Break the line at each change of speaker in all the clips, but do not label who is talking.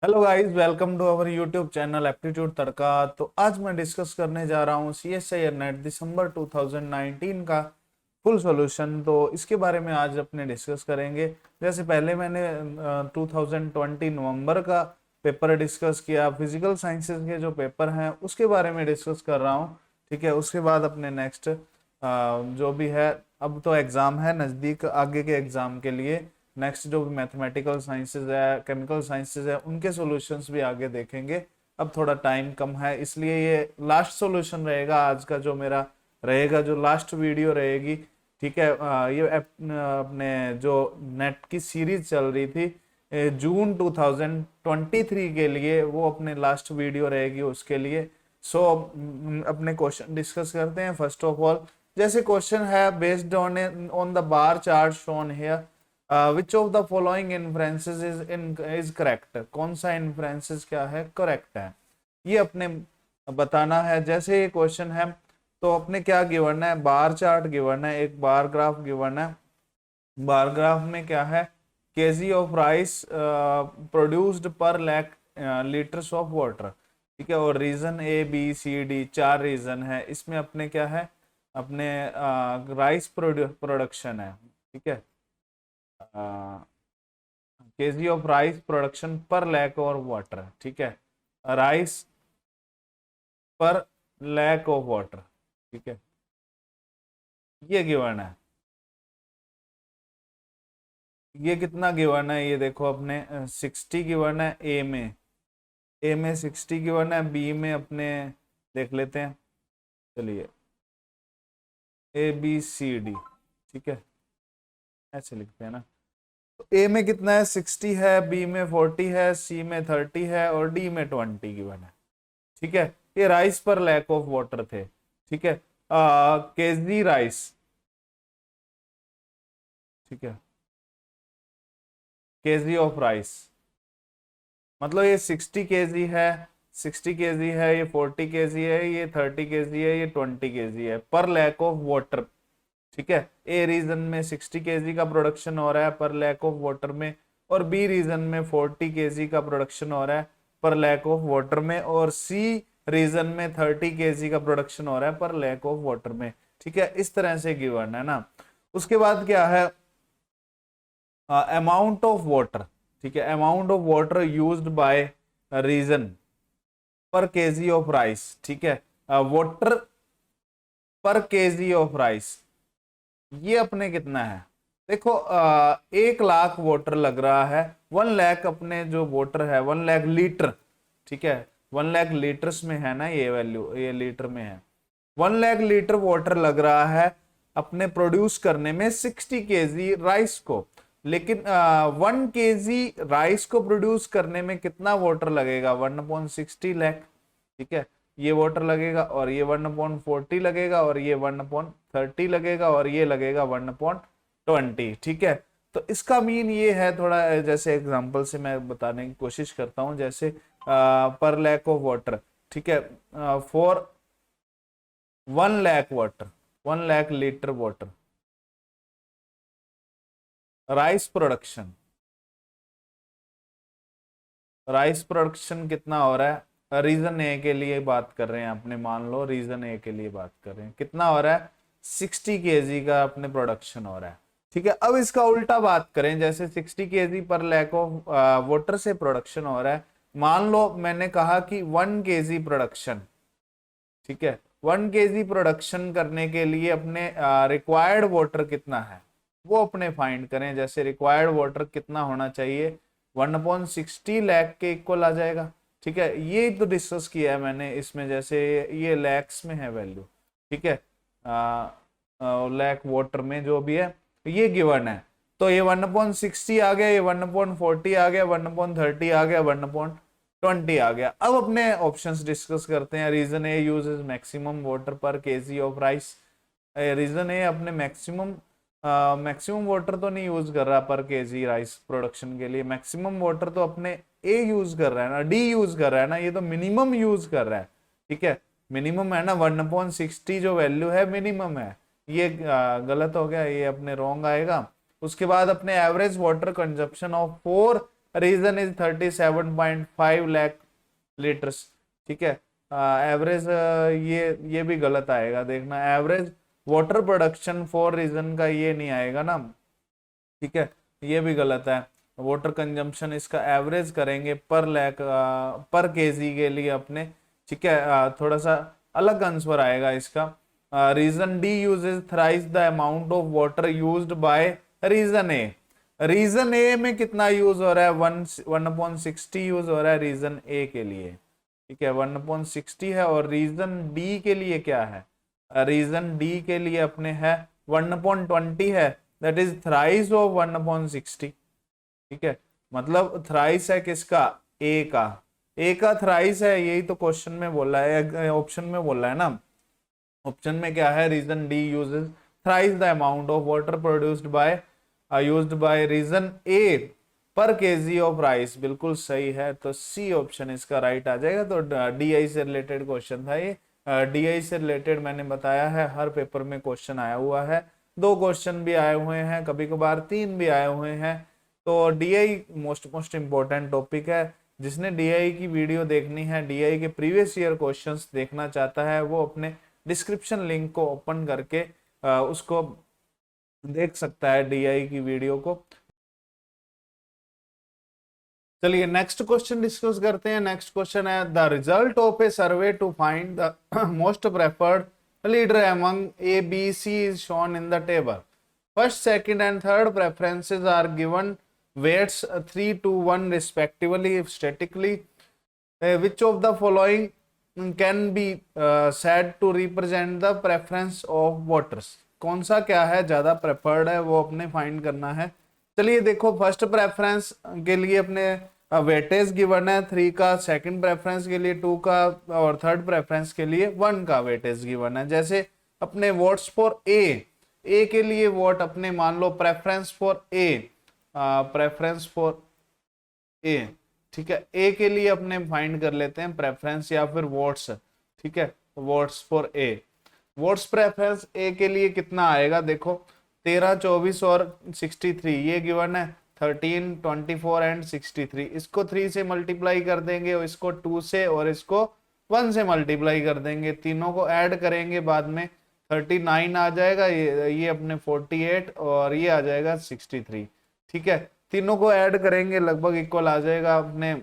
Hello guys, welcome to our YouTube channel Aptitude Tadka. तो आज मैं डिस्कस करने जा रहा हूँ CSIR नेट दिसंबर 2019 का फुल सॉल्यूशन। तो इसके बारे में आज अपने डिस्कस करेंगे। जैसे पहले मैंने 2020 नवंबर का पेपर डिस्कस किया, फिजिकल साइंसेज के जो पेपर हैं उसके बारे में डिस्कस कर रहा हूँ। ठीक है, उसके बाद अपने नेक्स्ट जो भी है, अब तो एग्ज़ाम है नज़दीक, आगे के एग्ज़ाम के लिए नेक्स्ट जो भी मैथमेटिकल साइंसेज है, केमिकल साइंसेज है, उनके सॉल्यूशंस भी आगे देखेंगे। अब थोड़ा टाइम कम है, इसलिए ये लास्ट सॉल्यूशन रहेगा आज का, जो मेरा रहेगा, जो लास्ट वीडियो रहेगी। ठीक है, ये अपने जो नेट की सीरीज चल रही थी जून 2023 के लिए, वो अपने लास्ट वीडियो रहेगी उसके लिए। सो अपने क्वेश्चन डिस्कस करते हैं। फर्स्ट ऑफ ऑल, जैसे क्वेश्चन है, based on the bar chart shown here, which of the following inferences is correct. कौन सा इन्फ्रेंसेस क्या है, करेक्ट है, ये अपने बताना है। जैसे ये क्वेश्चन है तो अपने क्या गिवन है, बार चार्ट गिवन है, एक बार ग्राफ गिवन है। बार ग्राफ में क्या है, KG of rice produced per lakh litres of water. ठीक है, और region A B C D, चार रीजन है इसमें। अपने क्या है, अपने राइस प्रोडक्शन है। ठीक है, केजी ऑफ राइस प्रोडक्शन पर लैक और वाटर। ठीक है, राइस पर लैक ऑफ वाटर। ठीक है, ये गिवन है। ये कितना गिवन है, ये देखो अपने 60 गिवन है। ए में 60 गिवन है, बी में अपने देख लेते हैं। चलिए, A B C D। ठीक है, ऐसे लिखते हैं ना। तो ए में कितना है, 60 है, बी में 40 है, सी में 30 है और डी में 20 गिवन है। ठीक है, ये राइस पर लैक ऑफ वाटर थे। ठीक है, केजी राइस। ठीक है, केजी ऑफ राइस, मतलब ये 60 kg है, 60 kg है, ये 40 kg है, ये 30 kg है, ये 20 kg है, पर लैक ऑफ वाटर। ठीक है, ए रीजन में 60 kg का प्रोडक्शन हो रहा है पर लैक ऑफ वाटर में, और बी रीजन में 40 kg का प्रोडक्शन हो रहा है पर लैक ऑफ वाटर में, और सी रीजन में 30 kg का प्रोडक्शन हो रहा है पर लैक ऑफ वाटर में। ठीक है, इस तरह से गिवन है ना। उसके बाद क्या है, अमाउंट ऑफ वाटर। ठीक है, amount of water used by region per KG of rice. ठीक है, वाटर पर केजी ऑफ राइस, ये अपने कितना है, देखो 1 लाख वाटर लग रहा है। 1 लाख अपने जो वाटर है, 1 लाख लीटर। ठीक है, 1 लाख लीटर्स में है ना ये वैल्यू, ये लीटर में है। 1 लाख लीटर वाटर लग रहा है अपने प्रोड्यूस करने में 60 kg राइस को। लेकिन 1 kg राइस को प्रोड्यूस करने में कितना वाटर लगेगा, 1/60 लाख। ठीक है, ये वाटर लगेगा, और ये 1/40 लगेगा, और ये 1/30 लगेगा, और ये लगेगा 1/20। ठीक है, तो इसका मीन ये है, थोड़ा जैसे एग्जांपल से मैं बताने की कोशिश करता हूं। जैसे पर लैक ऑफ वाटर। ठीक है, for 1 lakh water, 1 lakh litre water, rice production, rice production कितना हो रहा है, रीजन ए के लिए बात कर रहे हैं अपने, मान लो रीजन ए के लिए बात कर रहे हैं, कितना हो रहा है, 60 kg का अपने प्रोडक्शन हो रहा है। ठीक है, अब इसका उल्टा बात करें, जैसे 60 kg पर लैक ऑफ वाटर से प्रोडक्शन हो रहा है। मान लो मैंने कहा कि 1 kg प्रोडक्शन। ठीक है, 1 kg प्रोडक्शन करने के लिए अपने रिक्वायर्ड वाटर कितना है, वो अपने फाइंड करें। जैसे रिक्वायर्ड वाटर कितना होना चाहिए, 1/60 लाख के इक्वल आ जाएगा। ठीक है, ये तो डिस्कस किया है मैंने इसमें, जैसे ये लैक्स में है वैल्यू। ठीक है, लैक वाटर में जो भी है ये गिवन है, तो ये 1/60 आ गया, ये 1/40 आ गया, 1/30 आ गया, 1/20 आ गया। अब अपने ऑप्शंस डिस्कस करते हैं। रीजन ए यूजेस मैक्सिमम वाटर पर केजी ऑफ राइस। रीजन ए अपने मैक्सिमम मैक्सिमम वाटर तो नहीं यूज कर रहा पर केजी राइस प्रोडक्शन के लिए। मैक्सिमम वाटर तो अपने ए यूज कर रहा है ना, डी यूज कर रहा है ना, ये तो मिनिमम यूज कर रहा है। ठीक है, मिनिमम है ना, 1/60 जो वैल्यू है मिनिमम है। ये गलत हो गया, ये अपने रॉन्ग आएगा। उसके बाद अपने average water consumption of 4 region is 37.5 lakh litres. ठीक है, एवरेज ये भी गलत आएगा, देखना average water production for region का ये नहीं आएगा ना। ठीक है, ये भी गलत है। वाटर कंजम्पशन इसका एवरेज करेंगे पर लैक पर केजी के लिए अपने। ठीक है, थोड़ा सा अलग आंसर आएगा इसका। Region D uses thrice the amount of water used by region A. Region A में कितना यूज हो रहा है, 1/60 यूज हो रहा है रीजन ए के लिए। ठीक है, 1/60 है। और रीजन डी के लिए क्या है, रीजन डी के लिए अपने है 1/20 है, दैट इज थ्राइस ऑफ 1/60। ठीक है, मतलब थ्राइस है किसका, ए का, ए का थ्राइस है, यही तो क्वेश्चन में बोला है, ऑप्शन में बोला है ना। ऑप्शन में क्या है, region D uses thrice the amount of water produced by used by region A पर केजी ऑफ राइस, बिल्कुल सही है। तो सी ऑप्शन इसका राइट आ जाएगा। तो डीआई से रिलेटेड क्वेश्चन था ये। डीआई से रिलेटेड मैंने बताया है हर पेपर में क्वेश्चन आया हुआ है, 2 क्वेश्चन भी आए हुए हैं, कभी कभार 3 भी आए हुए हैं। तो डीआई मोस्ट इम्पोर्टेंट टॉपिक है। जिसने डीआई की वीडियो देखनी है, डीआई के प्रीवियस ईयर क्वेश्चंस देखना चाहता है, वो अपने डिस्क्रिप्शन लिंक को ओपन करके उसको देख सकता है, डीआई की वीडियो को। चलिए नेक्स्ट क्वेश्चन डिस्कस करते हैं। नेक्स्ट क्वेश्चन है the result of a survey to find the most preferred leader among A B C is shown in the table. First, second and third preferences are given weights 3 to 1 respectively statically. Which of the following can be said to represent the preference of voters? कौन सा क्या है ज्यादा preferred है, वो अपने find करना है। चलिए देखो, फर्स्ट प्रेफरेंस के लिए अपने वेटेज गिवन है 3 का, सेकंड प्रेफरेंस के लिए 2 का, और थर्ड प्रेफरेंस के लिए 1 का वेटेज गिवन है। जैसे अपने वोट्स फॉर ए के लिए वोट अपने मान लो preference for A, preference for A. ठीक है, ए के लिए अपने फाइंड कर लेते हैं प्रेफरेंस या फिर वोट्स। ठीक है, votes for A, votes preference A के लिए कितना आएगा, देखो 13, 24 और 63 ये गिवन है, 13, 24 एंड 63। इसको 3 से मल्टीप्लाई कर देंगे और इसको 2 से और इसको 1 से मल्टीप्लाई कर देंगे, तीनों को ऐड करेंगे बाद में 39 आ जाएगा, ये अपने 48 और ये आ जाएगा 63। ठीक है, तीनों को ऐड करेंगे लगभग इक्वल आ जाएगा अपने।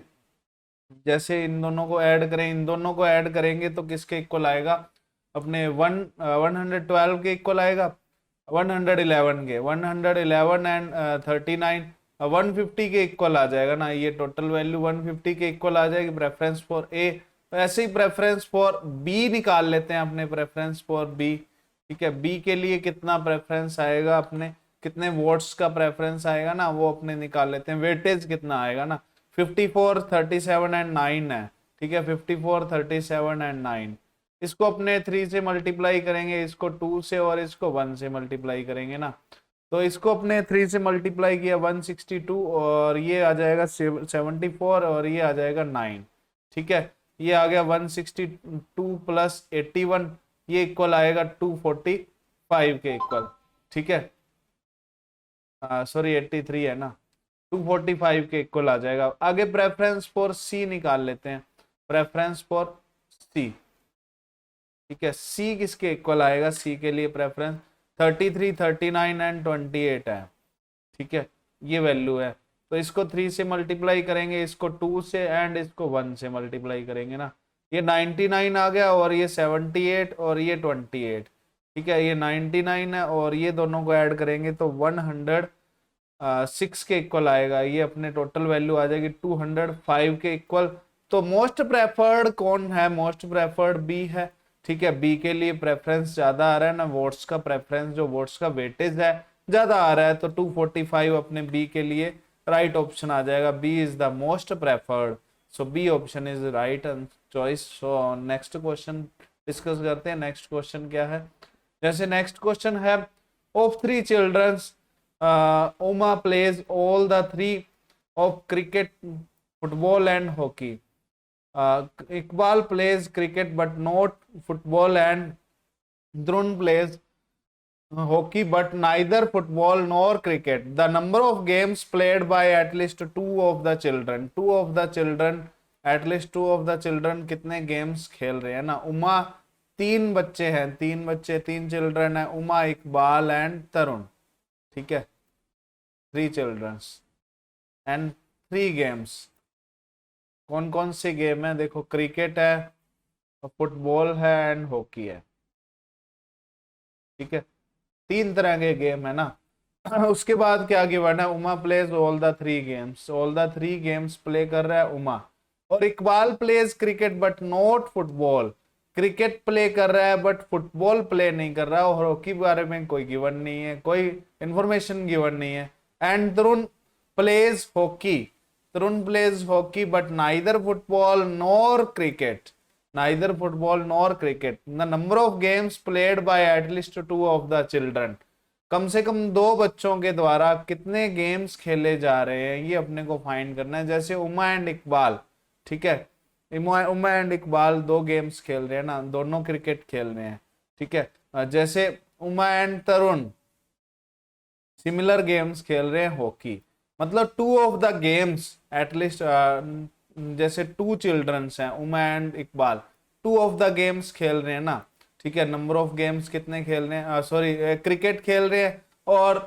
जैसे इन दोनों को ऐड करें, इन दोनों को ऐड करेंगे तो किसके इक्वल आएगा, अपने 112 के इक्वल आएगा, 111 के, 111 एंड 39 150 के इक्वल आ जाएगा ना, ये टोटल वैल्यू 150 के इक्वल आ जाएगी प्रेफरेंस फॉर ए। ऐसे ही प्रेफरेंस फॉर बी निकाल लेते हैं अपने, प्रेफरेंस फॉर बी। ठीक है, बी के लिए कितना प्रेफरेंस आएगा अपने, कितने वोट्स का प्रेफरेंस आएगा ना, वो अपने निकाल लेते हैं। वेटेज कितना आएगा ना, 54, 37 एंड 9 है। ठीक है, 54, 37 एंड 9, इसको अपने 3 से मल्टीप्लाई करेंगे, इसको 2 से और इसको 1 से मल्टीप्लाई करेंगे ना। तो इसको अपने 3 से मल्टीप्लाई किया 162 और ये आ जाएगा 74 और ये आ जाएगा 9। ठीक है, ये आ गया 162 प्लस 81, ये इक्वल आएगा 245 के इक्वल। ठीक है, सॉरी 83 है ना, 245 के इक्वल आ जाएगा। आगे प्रेफरेंस फॉर सी निकाल लेते हैं, प्रेफरेंस फॉर सी। ठीक है, सी किसके इक्वल आएगा, सी के लिए प्रेफरेंस 33, 39 एंड 28 है। ठीक है, ये वैल्यू है, तो इसको 3 से मल्टीप्लाई करेंगे, इसको 2 से एंड इसको 1 से मल्टीप्लाई करेंगे ना, ये 99 आ गया और ये 78 और ये 28। ठीक है, ये 99 है और ये दोनों को ऐड करेंगे तो 106 के इक्वल आएगा, ये अपने टोटल वैल्यू आ जाएगी 205 के इक्वल। तो मोस्ट प्रेफर्ड कौन है, मोस्ट प्रेफर्ड बी है। ठीक है, बी के लिए प्रेफरेंस ज्यादा आ रहा है ना, वोट्स का प्रेफरेंस जो वोट्स का वेटेज है ज्यादा आ रहा है, तो 245 अपने बी के लिए राइट ऑप्शन आ जाएगा, B is the most preferred. So B option is right choice. So next question discuss करते हैं। नेक्स्ट क्वेश्चन क्या है, जैसे नेक्स्ट क्वेश्चन है, of 3 children's Uma plays all the 3 of cricket, football and hockey. Iqbal plays cricket but not football and Drun plays hockey, but neither football nor cricket. The number of games played by at least two of the children. Two of the children, at least two of the children कितने games खेल रहे हैं ना। उमा, तीन बच्चे हैं, तीन बच्चे, तीन चिल्ड्रन है, उमा, इकबाल एंड तरुण। ठीक है, three children's and three games. कौन कौन से गेम है? देखो, क्रिकेट है, फुटबॉल है एंड हॉकी है। ठीक है, तीन तरह के गेम है ना। उसके बाद क्या गिवन है? Uma plays all the three games. All the three games play कर रहा है उमा। और Iqbal plays cricket but not football. Cricket play कर रहा है बट फुटबॉल प्ले नहीं कर रहा है। और हॉकी के बारे में कोई गिवन नहीं है, कोई इंफॉर्मेशन गिवन नहीं है। And Tarun pledge hockey. Tarun pledge hockey but neither football nor cricket. neither football nor cricket. The number of games played by at least two of the children. कम से कम दो बच्चों के द्वारा कितने गेम्स खेले जा रहे हैं, ये अपने को फाइंड करना है। जैसे उमा एंड इकबाल, ठीक है, उमा एंड इकबाल दो गेम्स खेल रहे हैं ना, दोनों क्रिकेट खेल रहे हैं। ठीक है, जैसे Uma and Tarun similar games खेल रहे हैं हॉकी। मतलब two of the games at least, जैसे टू चिल्ड्रंस हैं Uma and Iqbal, two of the games खेल रहे हैं ना। ठीक है, नंबर ऑफ गेम्स कितने खेल रहे हैं? सॉरी, क्रिकेट खेल रहे हैं। और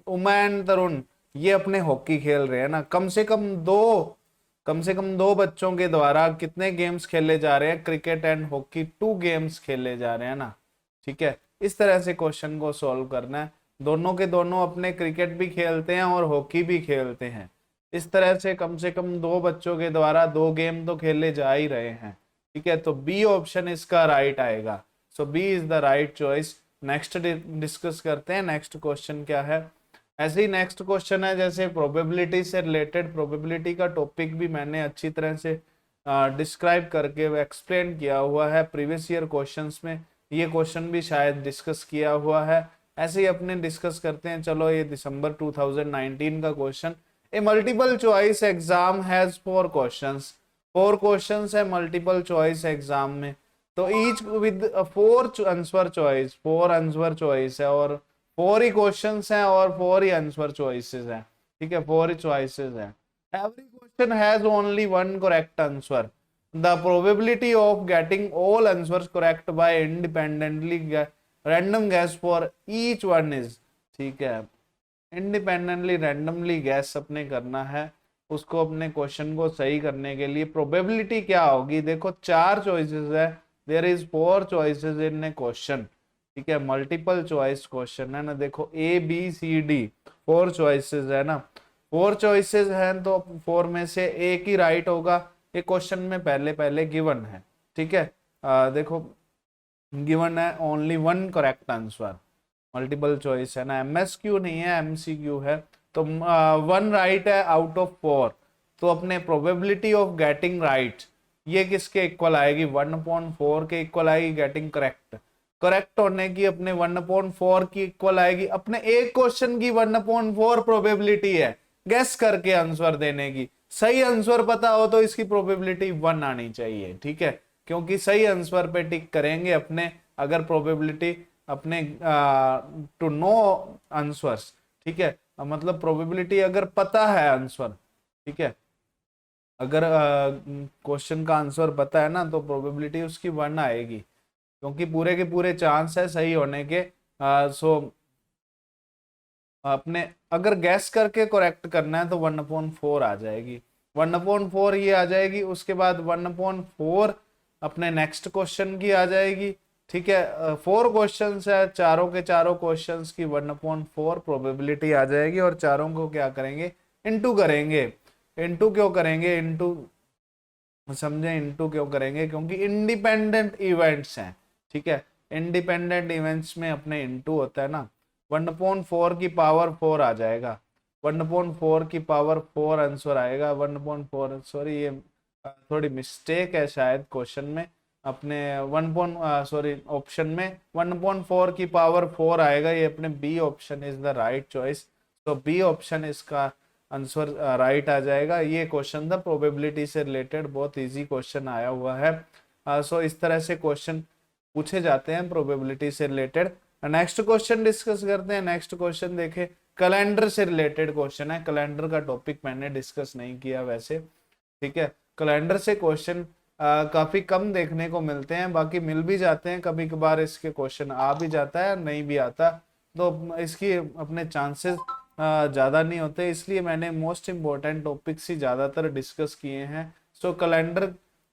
उमा एंड तरुण ये अपने हॉकी खेल रहे हैं ना। कम से कम दो बच्चों के द्वारा कितने गेम्स खेले जा रहे हैं? Cricket and hockey, to games खेले जा रहे हैं ना। ठीक है, इस तरह से क्वेश्चन को सॉल्व करना है। दोनों के दोनों अपने क्रिकेट भी खेलते हैं और हॉकी भी खेलते हैं। इस तरह से कम दो बच्चों के द्वारा दो गेम तो खेले जा ही रहे हैं। ठीक है, तो बी ऑप्शन इसका राइट आएगा। So B is the right choice. Next discuss करते हैं, नेक्स्ट क्वेश्चन क्या है। ऐसे ही नेक्स्ट क्वेश्चन है, जैसे प्रोबेबिलिटी से रिलेटेड। प्रोबेबिलिटी का टॉपिक भी मैंने अच्छी तरह से डिस्क्राइब करके एक्सप्लेन किया हुआ है प्रीवियस ईयर क्वेश्चंस में। ये क्वेश्चन भी शायद डिस्कस किया हुआ है। ऐसे ही अपने डिस्कस करते हैं। चलो, ये दिसंबर 2019 का question. A multiple choice exam has four questions. Four questions है multiple choice exam में, तो each with four answer choice, four answer choice है, और four ही questions हैं और four ही answer choices हैं। ठीक है, four ही choices हैं। Every question has only one correct answer. The probability of getting all answers correct by independently random guess for each one is, ठीक है, इंडिपेंडेंटली रैंडमली गैस अपने करना है उसको। अपने क्वेश्चन को सही करने के लिए प्रोबेबिलिटी क्या होगी? देखो, चार चॉइसेस है, there is four choices in a question. ठीक है, मल्टीपल चॉइस क्वेश्चन है ना। देखो, A B C D, four choices है ना। फोर चॉइसेस हैं तो फोर में से एक ही राइट होगा। ये क्वेश्चन में पहले पहले गिवन है। ठीक है, देखो, गिवन है only one correct answer. Multiple choice है ना, एमएसक्यू नहीं है, एमसीक्यू है। तो वन राइट है आउट ऑफ फोर। तो अपने प्रोबेबिलिटी ऑफ गेटिंग राइट ये किसके इक्वल आएगी? 1/4 के इक्वल आएगी गेटिंग करेक्ट। करेक्ट होने की अपने 1/4 की इक्वल आएगी। अपने एक क्वेश्चन की 1/4 प्रोबेबिलिटी है गेस करके आंसर देने की। सही आंसर पता हो तो इसकी प्रोबेबिलिटी 1 आनी चाहिए। ठीक है, क्योंकि सही आंसर पे टिक करेंगे अपने, अगर प्रोबेबिलिटी अपने टू नो आंसर्स। ठीक है, मतलब प्रोबेबिलिटी अगर पता है आंसर, ठीक है, अगर क्वेश्चन का आंसर पता है ना तो प्रोबेबिलिटी उसकी 1 आएगी, क्योंकि पूरे के पूरे चांस है सही होने के। सो अपने अगर गैस करके करेक्ट करना है तो 1/4 आ जाएगी। 1/4 ये आ जाएगी। उसके बाद 1/4 अपने नेक्स्ट क्वेश्चन की आ जाएगी। ठीक है, फोर क्वेश्चंस है, चारों के चारों क्वेश्चंस की 1/4 प्रोबेबिलिटी आ जाएगी। और चारों को क्या करेंगे? इनटू करेंगे। इनटू क्यों करेंगे? इनटू समझे, इनटू क्यों करेंगे? क्योंकि इंडिपेंडेंट इवेंट्स हैं। ठीक है, इंडिपेंडेंट इवेंट्स में अपने इनटू होता है ना। 1/4 की पावर 4 आ जाएगा। 1/4 की पावर 4 आंसर आएगा। 1/4, सॉरी, ये थोड़ी मिस्टेक है शायद क्वेश्चन में। अपने ऑप्शन में 1/4 की पावर 4 आएगा। ये अपने B option is the right choice. तो बी ऑप्शन इसका आंसर राइट आ जाएगा। ये क्वेश्चन था प्रोबेबिलिटी से रिलेटेड, बहुत इजी क्वेश्चन आया हुआ है। सो इस तरह से क्वेश्चन पूछे जाते हैं प्रोबेबिलिटी से रिलेटेड। नेक्स्ट क्वेश्चन डिस्कस करते हैं। नेक्स्ट क्वेश्चन देखें, कैलेंडर से रिलेटेड क्वेश्चन है। कैलेंडर का टॉपिक मैंने डिस्कस नहीं किया वैसे, ठीक है। कैलेंडर से क्वेश्चन काफी कम देखने को मिलते हैं, बाकी मिल भी जाते हैं कभी कभार, इसके क्वेश्चन आ भी जाता है नहीं भी आता, तो इसकी अपने चांसेस ज्यादा नहीं होते, इसलिए मैंने मोस्ट इम्पोर्टेंट टॉपिक्स ही ज्यादातर डिस्कस किए हैं। सो कैलेंडर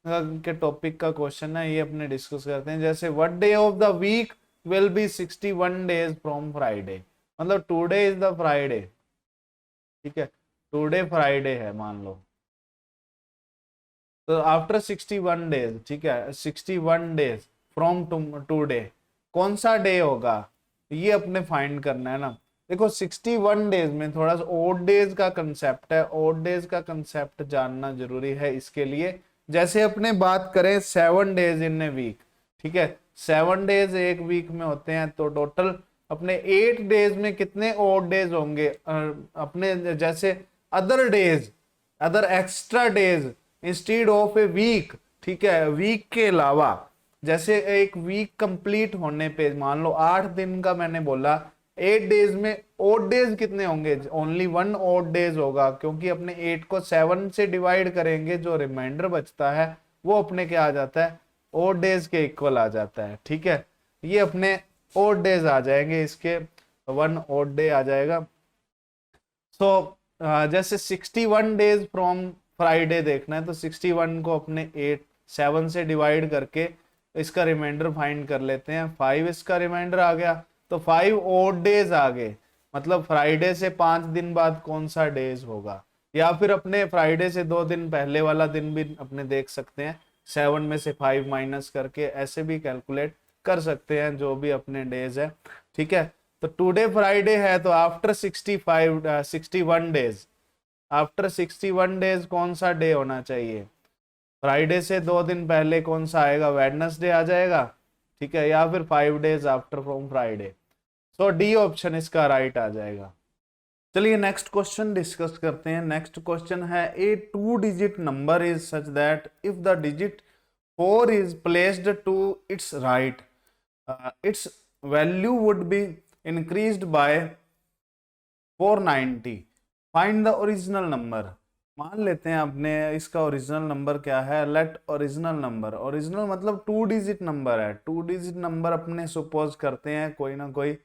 के टॉपिक का क्वेश्चन है, ये अपने डिस्कस करते हैं। जैसे what day of the week will be 61 days from Friday, मतलब टुडे इज द फ्राइडे, ठीक है, टुडे फ्राइडे है मान लो, तो आफ्टर 61 डेज, ठीक है, 61 डेज फ्रॉम टुडे कौन सा डे होगा, ये अपने फाइंड करना है ना। देखो 61 डेज में थोड़ा सा ओड डेज का कंसेप्ट है, ओड डेज का कंसेप्ट जानना जरूरी है इसके लिए। जैसे अपने बात करें 7 डेज इन ए वीक, ठीक है, 7 डेज एक वीक में होते हैं, तो टोटल अपने 8 डेज में कितने ओड डेज होंगे अपने, जैसे other days, other extra days instead of a week, ठीक है, वीक के अलावा, जैसे एक वीक कंप्लीट होने पे मान लो 8 दिन का मैंने बोला, 8 डेज में ओड डेज कितने होंगे, ओनली 1 ओड डेज होगा, क्योंकि अपने 8 को 7 से डिवाइड करेंगे, जो रिमाइंडर बचता है वो अपने क्या आ जाता है, ओड डेज के इक्वल आ जाता है, ठीक है। ये अपने ओड डेज आ जाएंगे, इसके 1 ओड डे आ जाएगा। सो जैसे 61 डेज फ्रॉम फ्राइडे देखना है, तो 61 को अपने 7 से डिवाइड करके इसका रिमाइंडर फाइंड कर लेते हैं, 5 इसका रिमाइंडर आ गया, तो 5 ओड डेज आ गए, मतलब फ्राइडे से 5 दिन बाद कौन सा डेज होगा, या फिर अपने फ्राइडे से 2 दिन पहले वाला दिन भी अपने देख सकते हैं, 7 में से 5 माइनस करके ऐसे भी कैलकुलेट कर सकते हैं जो भी अपने डेज है, ठीक है। तो टुडे फ्राइडे है, तो आफ्टर 61 डेज, आफ्टर 61 डेज कौन सा डे होना चाहिए, फ्राइडे से 2 दिन पहले कौन सा आएगा, वेडनेसडे आ जाएगा, ठीक है, या फिर 5 days after from Friday. So D option इसका राइट आ जाएगा। चलिए नेक्स्ट क्वेश्चन डिस्कस करते हैं। नेक्स्ट क्वेश्चन है, a 2 digit number is such that if the digit 4 is placed to its right, its value would be increased by 490, find the original number. मान लेते हैं अपने इसका ओरिजिनल नंबर क्या है, लेट ओरिजिनल नंबर, ओरिजिनल मतलब 2 digit number है, 2 digit number अपने सपोज करते हैं कोई ना कोई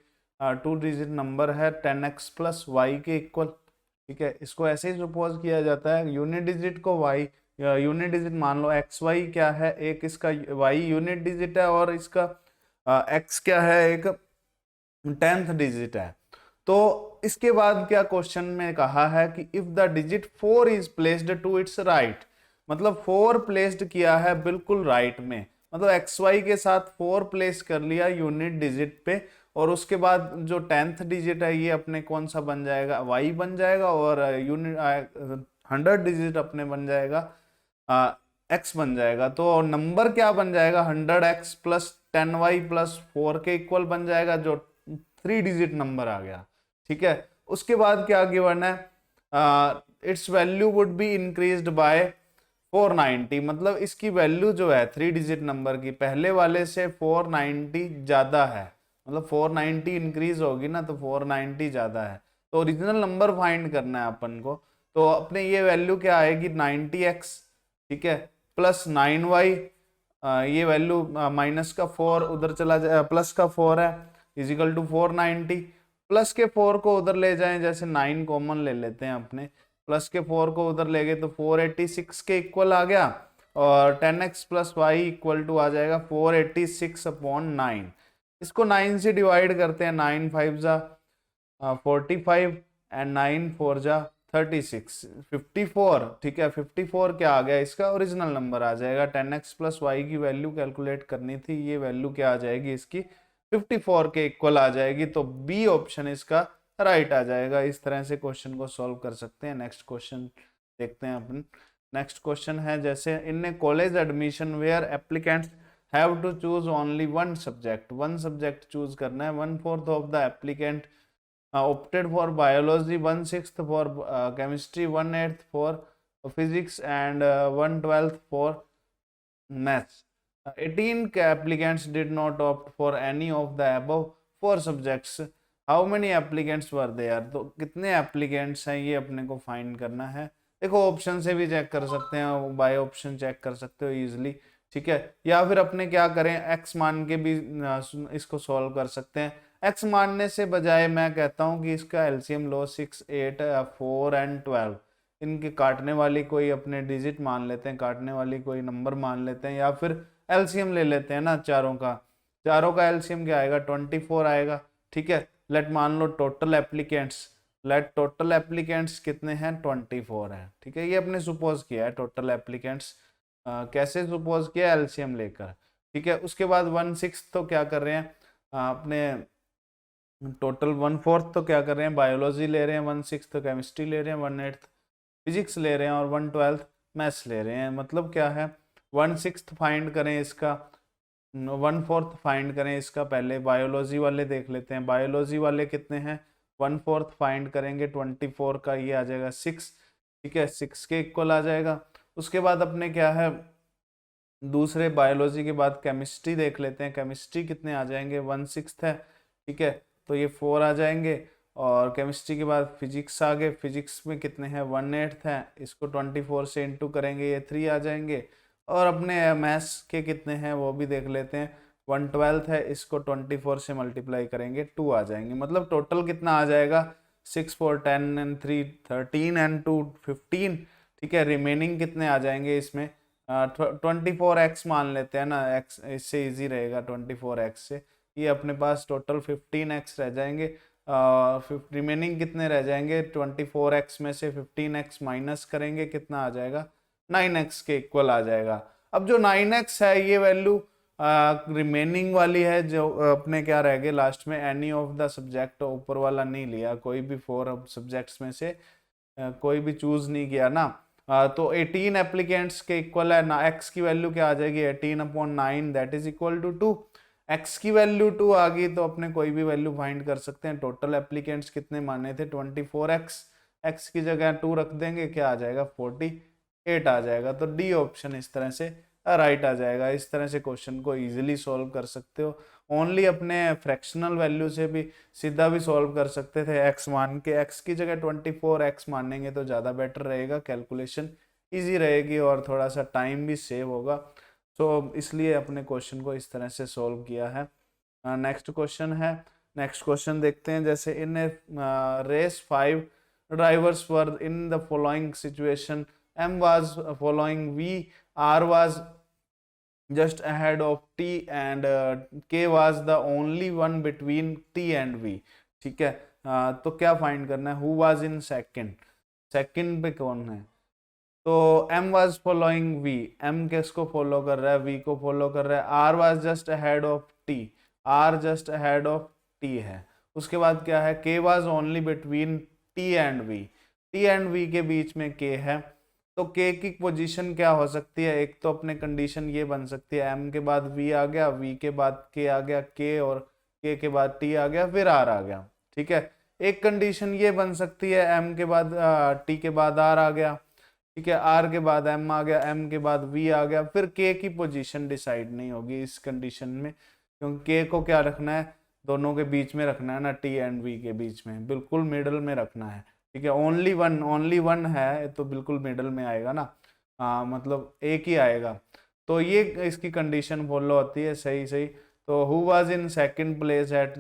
2 डिजिट नंबर है 10x प्लस वाई के इक्वल, ठीक है, इसको ऐसे ही सपोज किया जाता है, यूनिट डिजिट को y, यूनिट डिजिट मान लो एक्स वाई क्या है, एक इसका y यूनिट डिजिट है और इसका x क्या है, एक 10th डिजिट है। तो इसके बाद क्या क्वेश्चन में कहा है कि if the digit 4 is placed to its right, मतलब 4 प्लेस्ड किया है बिल्कुल राइट में, मतलब एक्स वाई के साथ 4 प्लेस कर लिया यूनिट डिजिट पे, और उसके बाद जो 10th डिजिट है ये अपने कौन सा बन जाएगा, वाई बन जाएगा, और यूनिट 100 डिजिट अपने बन जाएगा एक्स बन जाएगा। तो नंबर क्या बन जाएगा, 100x प्लस 10y प्लस 4 के इक्वल बन जाएगा, जो 3 डिजिट नंबर आ गया, ठीक है। उसके बाद क्या गिवन है, it's value would be increased by 490, मतलब इसकी वैल्यू जो है 3 डिजिट नंबर की पहले वाले से 490 ज्यादा है, मतलब 490 इंक्रीज होगी ना, तो 490 ज्यादा है, तो ओरिजिनल नंबर फाइंड करना है अपन को। तो अपने ये वैल्यू क्या आएगी 90x, ठीक है, प्लस 9y, ये वैल्यू माइनस का 4 उधर चला जाए, प्लस का 4 है, इजिकल टू 490, प्लस के 4 को उधर ले जाएं, जैसे 9 कॉमन ले लेते हैं अपने, प्लस के 4 को उधर ले गए तो 486 के इक्वल आ गया, और 10x plus Y equal to आ जाएगा 486 अपॉन 9। इसको 9 से डिवाइड करते हैं, 9 5 जा 45 एंड 9 4 जा 36, 54, ठीक है, 54 क्या आ गया, इसका ओरिजिनल नंबर आ जाएगा। 10x प्लस वाई की वैल्यू कैलकुलेट करनी थी, ये वैल्यू क्या आ जाएगी इसकी 54 के इक्वल आ जाएगी, तो बी ऑप्शन इसका राइट आ जाएगा। इस तरह से क्वेश्चन को सॉल्व कर सकते हैं। नेक्स्ट क्वेश्चन देखते हैं अपन। नेक्स्ट क्वेश्चन है, जैसे in a college admission where applicants have to choose only one subject, one subject choose करना है, 1/4 of the applicant opted for biology, 1/6 for chemistry, 1/8 for physics, and 1/12 for maths. 18 applicants did not opt for any of the above, 4 subjects, how many applicants were there, तो कितने applicants हैं ये अपने को find करना है। देखो ऑप्शन से भी चेक कर सकते हैं, बाय ऑप्शन चेक कर सकते हो इजीली, ठीक है। या फिर अपने क्या करें, एक्स मान के भी इसको सॉल्व कर सकते हैं। एक्स मानने से बजाय मैं कहता हूँ कि इसका एलसीएम लो 6, 8, 4 एंड 12, इनके काटने वाली कोई अपने डिजिट मान लेते हैं, काटने वाली कोई नंबर मान लेते हैं, या फिर एलसीएम ले लेते हैं ना चारों का एलसीएम क्या आएगा, 24 आएगा, ठीक है। लेट मान लो total applicants, let total applicants कितने हैं, 24 है, ठीक है। ये अपने सुपोज किया है टोटल एप्लीकेंट्स, कैसे सुपोज किया, एलसीएम लेकर, ठीक है। उसके बाद 1/6 तो क्या कर रहे हैं, अपने टोटल 1/4 तो क्या कर रहे हैं, बायोलॉजी ले रहे हैं, 1/6 तो केमिस्ट्री ले रहे हैं, 1/8 फिजिक्स ले रहे हैं और 1/12 मैथ्स ले रहे हैं। मतलब क्या है, 1/6 फाइंड करें इसका, 1/4 फाइंड करें इसका, पहले बायोलॉजी वाले देख लेते हैं, बायोलॉजी वाले कितने हैं, 1/4 फाइंड करेंगे 24 का, ये आ जाएगा 6, ठीक है, 6 के इक्वल आ जाएगा। उसके बाद अपने क्या है, दूसरे बायोलॉजी के बाद केमिस्ट्री देख लेते हैं, केमिस्ट्री कितने आ जाएंगे, 1/6 है, ठीक है, तो ये 4 आ जाएंगे। और केमिस्ट्री के बाद फिजिक्स आ गए, फिजिक्स में कितने हैं, 1/8 है, इसको 24 से इंटू करेंगे, ये 3 आ जाएंगे। और अपने मैथ्स के कितने हैं वो भी देख लेते हैं, 1/12 है, इसको 24 से मल्टीप्लाई करेंगे, 2 आ जाएंगे। मतलब टोटल कितना आ जाएगा, 6, 4, 10 एंड 3 13 एंड 2 15, ठीक है। रिमेनिंग कितने आ जाएंगे इसमें, 24x मान लेते हैं ना, x इससे इजी रहेगा 24x से, ये अपने पास टोटल 15x रह जाएंगे। रिमेनिंग कितने रह जाएंगे, 24x में से 15x माइनस करेंगे, कितना आ जाएगा, 9x के इक्वल आ जाएगा। अब जो 9x है ये वैल्यू रिमेनिंग वाली है, जो अपने क्या रह गए लास्ट में, एनी ऑफ द सब्जेक्ट, ऊपर वाला नहीं लिया, कोई भी 4 सब्जेक्ट्स में से कोई भी चूज नहीं किया ना, तो 18 एप्लीकेंट्स के इक्वल है ना, एक्स की वैल्यू क्या आ जाएगी, 18/9 that is equal to 2, X की वैल्यू 2 आ गई तो अपने कोई भी वैल्यू फाइंड कर सकते हैं। टोटल एप्लीकेंट्स कितने माने थे, 24x, एक्स की जगह 2 रख देंगे, क्या आ जाएगा, 48 आ जाएगा। तो डी ऑप्शन इस तरह से राइट आ जाएगा। इस तरह से क्वेश्चन को इजीली सॉल्व कर सकते हो। ओनली अपने फ्रैक्शनल वैल्यू से भी सीधा भी सॉल्व कर सकते थे, एक्स मान के, एक्स की जगह 24x मानेंगे तो ज़्यादा बेटर रहेगा, कैलकुलेशन इजी रहेगी और थोड़ा सा टाइम भी सेव होगा। तो इसलिए अपने क्वेश्चन को इस तरह से सॉल्व किया है। नेक्स्ट क्वेश्चन है, नेक्स्ट क्वेश्चन देखते हैं। जैसे in race 5 drivers were in the following situation, M was following V, R was just ahead of T and K was the only one between T and V, ठीक है। तो क्या find करना है, who was in second, second पे कौन है, तो M was following V, M किसको फॉलो कर रहा है, V को फॉलो कर रहा है। R was just ahead of T, R just ahead of T है। उसके बाद क्या है, K was only between T and V, T and V के बीच में K है। तो K की पोजीशन क्या हो सकती है, एक तो अपने कंडीशन ये बन सकती है, M के बाद V आ गया, V के बाद K आ गया, K और K के बाद T आ गया, फिर R आ गया, ठीक है। एक कंडीशन ये बन सकती है, M के बाद T के बाद R आ गया, ठीक है, R के बाद M आ गया, M के बाद V आ गया, फिर K की पोजीशन डिसाइड नहीं होगी इस कंडीशन में, क्योंकि K को क्या रखना है, दोनों के बीच में रखना है ना, T एंड V के बीच में, बिल्कुल मिडल में रखना है, ठीक है। ओनली वन है तो बिल्कुल मिडल में आएगा ना, मतलब एक ही आएगा। तो ये इसकी कंडीशन फॉलो होती है, सही सही। तो who was in second place at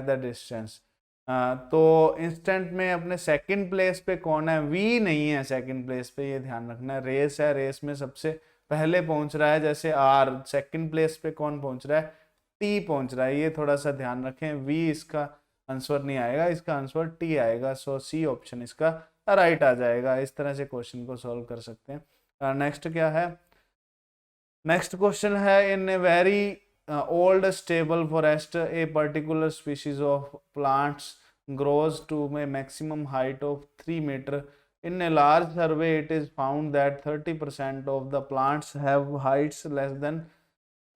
the distance, तो इंस्टेंट में अपने सेकंड प्लेस पे कौन है, वी नहीं है सेकंड प्लेस पे, ये ध्यान रखना है। रेस है, रेस में सबसे पहले पहुंच रहा है, जैसे आर, सेकंड प्लेस पे कौन पहुंच रहा है, टी पहुंच रहा है, ये थोड़ा सा ध्यान रखें। वी इसका आंसर नहीं आएगा, इसका आंसर टी आएगा। सो सी ऑप्शन इसका राइट आ जाएगा। इस तरह से क्वेश्चन को सॉल्व कर सकते हैं। नेक्स्ट क्या है, नेक्स्ट क्वेश्चन है, in a very old stable forest a particular species of plants grows to a maximum height of 3 meter. In a large survey it is found that 30% of the plants have heights less than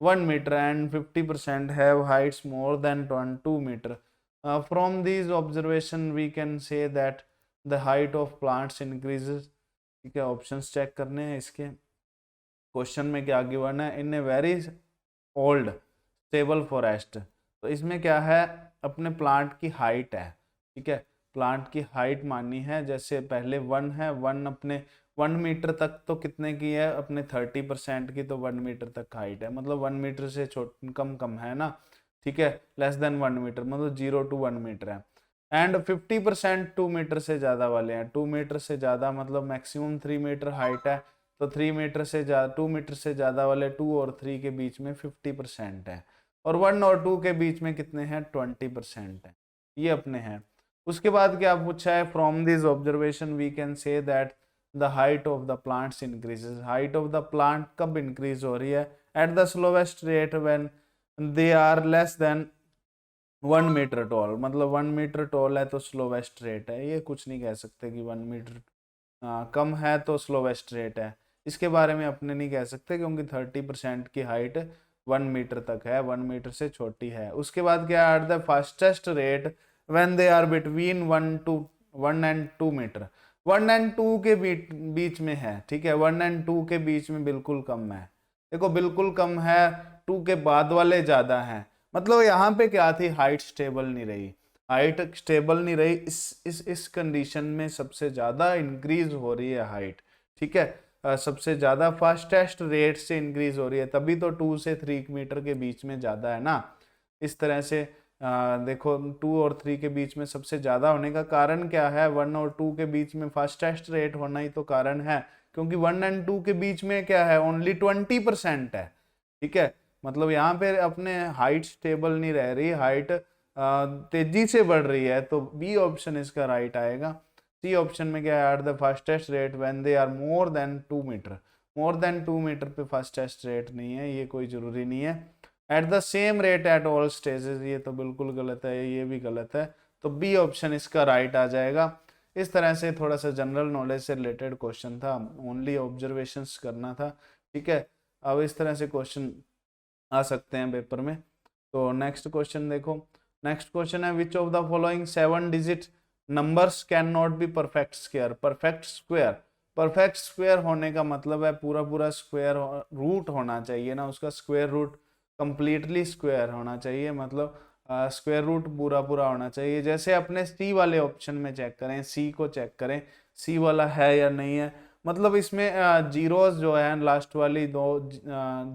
1 meter and 50% have heights more than 2 meter. From these observation we can say that the height of plants increases, ठीक है। Options check करने हैं इसके, question में क्या given है, in a very old stable forest, तो इसमें क्या है, अपने प्लांट की हाइट है, ठीक है, प्लांट की हाइट मानी है, जैसे पहले 1 है, 1 अपने 1 मीटर तक तो कितने की है अपने 30% की, तो 1 मीटर तक हाइट है, मतलब 1 मीटर से कम कम है ना, ठीक है, लेस देन 1 मीटर, मतलब 0 to 1 मीटर है। एंड 50% 2 मीटर से ज्यादा वाले हैं, 2 मीटर से ज्यादा मतलब मैक्सिमम 3 मीटर हाइट है, तो 3 मीटर से ज्यादा 2 मीटर से ज्यादा वाले 2 और 3 के बीच में 50% है, और 1 और 2 के बीच में कितने हैं 20% है, ये अपने हैं। उसके बाद क्या पूछा है, from this observation we can say that the height of the plants increases, height of the plant कब इंक्रीज हो रही है, at the slowest rate when they are less than 1 metre tall, मतलब 1 मीटर टॉल है तो slowest rate है, ये कुछ नहीं कह सकते कि 1 मीटर कम है तो स्लोवेस्ट रेट है, इसके बारे में अपने नहीं कह सकते क्योंकि 30% की हाइट 1 मीटर तक है, 1 मीटर से छोटी है। उसके बाद क्या, at the fastest rate when they are between 1 and 2 metre, 1 and 2 के बीच में है, ठीक है, 1 एंड 2 के बीच में बिल्कुल कम है, देखो बिल्कुल कम है, 2 के बाद वाले ज्यादा हैं, मतलब यहाँ पे क्या थी, हाइट स्टेबल नहीं रही, हाइट स्टेबल नहीं रही, इस कंडीशन में सबसे ज्यादा इंक्रीज हो रही है हाइट, ठीक है, सबसे ज्यादा फास्टेस्ट रेट से इंक्रीज हो रही है, तभी तो 2 से 3 मीटर के बीच में ज्यादा है ना, इस तरह से देखो 2 और 3 के बीच में सबसे ज्यादा होने का कारण क्या है, 1 और 2 के बीच में फास्टेस्ट रेट होना ही तो कारण है, क्योंकि 1 एंड 2 के बीच में क्या है, ओनली 20% है, ठीक है, मतलब यहाँ पे अपने हाइट स्टेबल नहीं रह रही, हाइट तेजी से बढ़ रही है, तो बी ऑप्शन इसका राइट आएगा। सी ऑप्शन में क्या है, at the fastest rate when they are more than 2 metre, more than 2 metre पे फास्टेस्ट रेट नहीं है, ये कोई जरूरी नहीं है। At the same rate at all stages, ये तो बिल्कुल गलत है, ये भी गलत है, तो बी ऑप्शन इसका राइट आ जाएगा। इस तरह से थोड़ा सा जनरल नॉलेज से रिलेटेड क्वेश्चन था, ओनली ऑब्जर्वेशंस करना था, ठीक है, अब इस तरह से क्वेश्चन आ सकते हैं पेपर में। तो नेक्स्ट क्वेश्चन देखो, नेक्स्ट क्वेश्चन है, which of the following 7 digit numbers can not be perfect square, perfect square, perfect square होने का मतलब है पूरा पूरा स्क्वायर रूट होना चाहिए ना, उसका स्क्वायर रूट कंप्लीटली स्क्वायर होना चाहिए, मतलब स्क्वायर रूट पूरा पूरा होना चाहिए। जैसे अपने सी वाले ऑप्शन में चेक करें, सी को चेक करें, सी वाला है या नहीं है, मतलब इसमें जीरोस जो है लास्ट वाली 2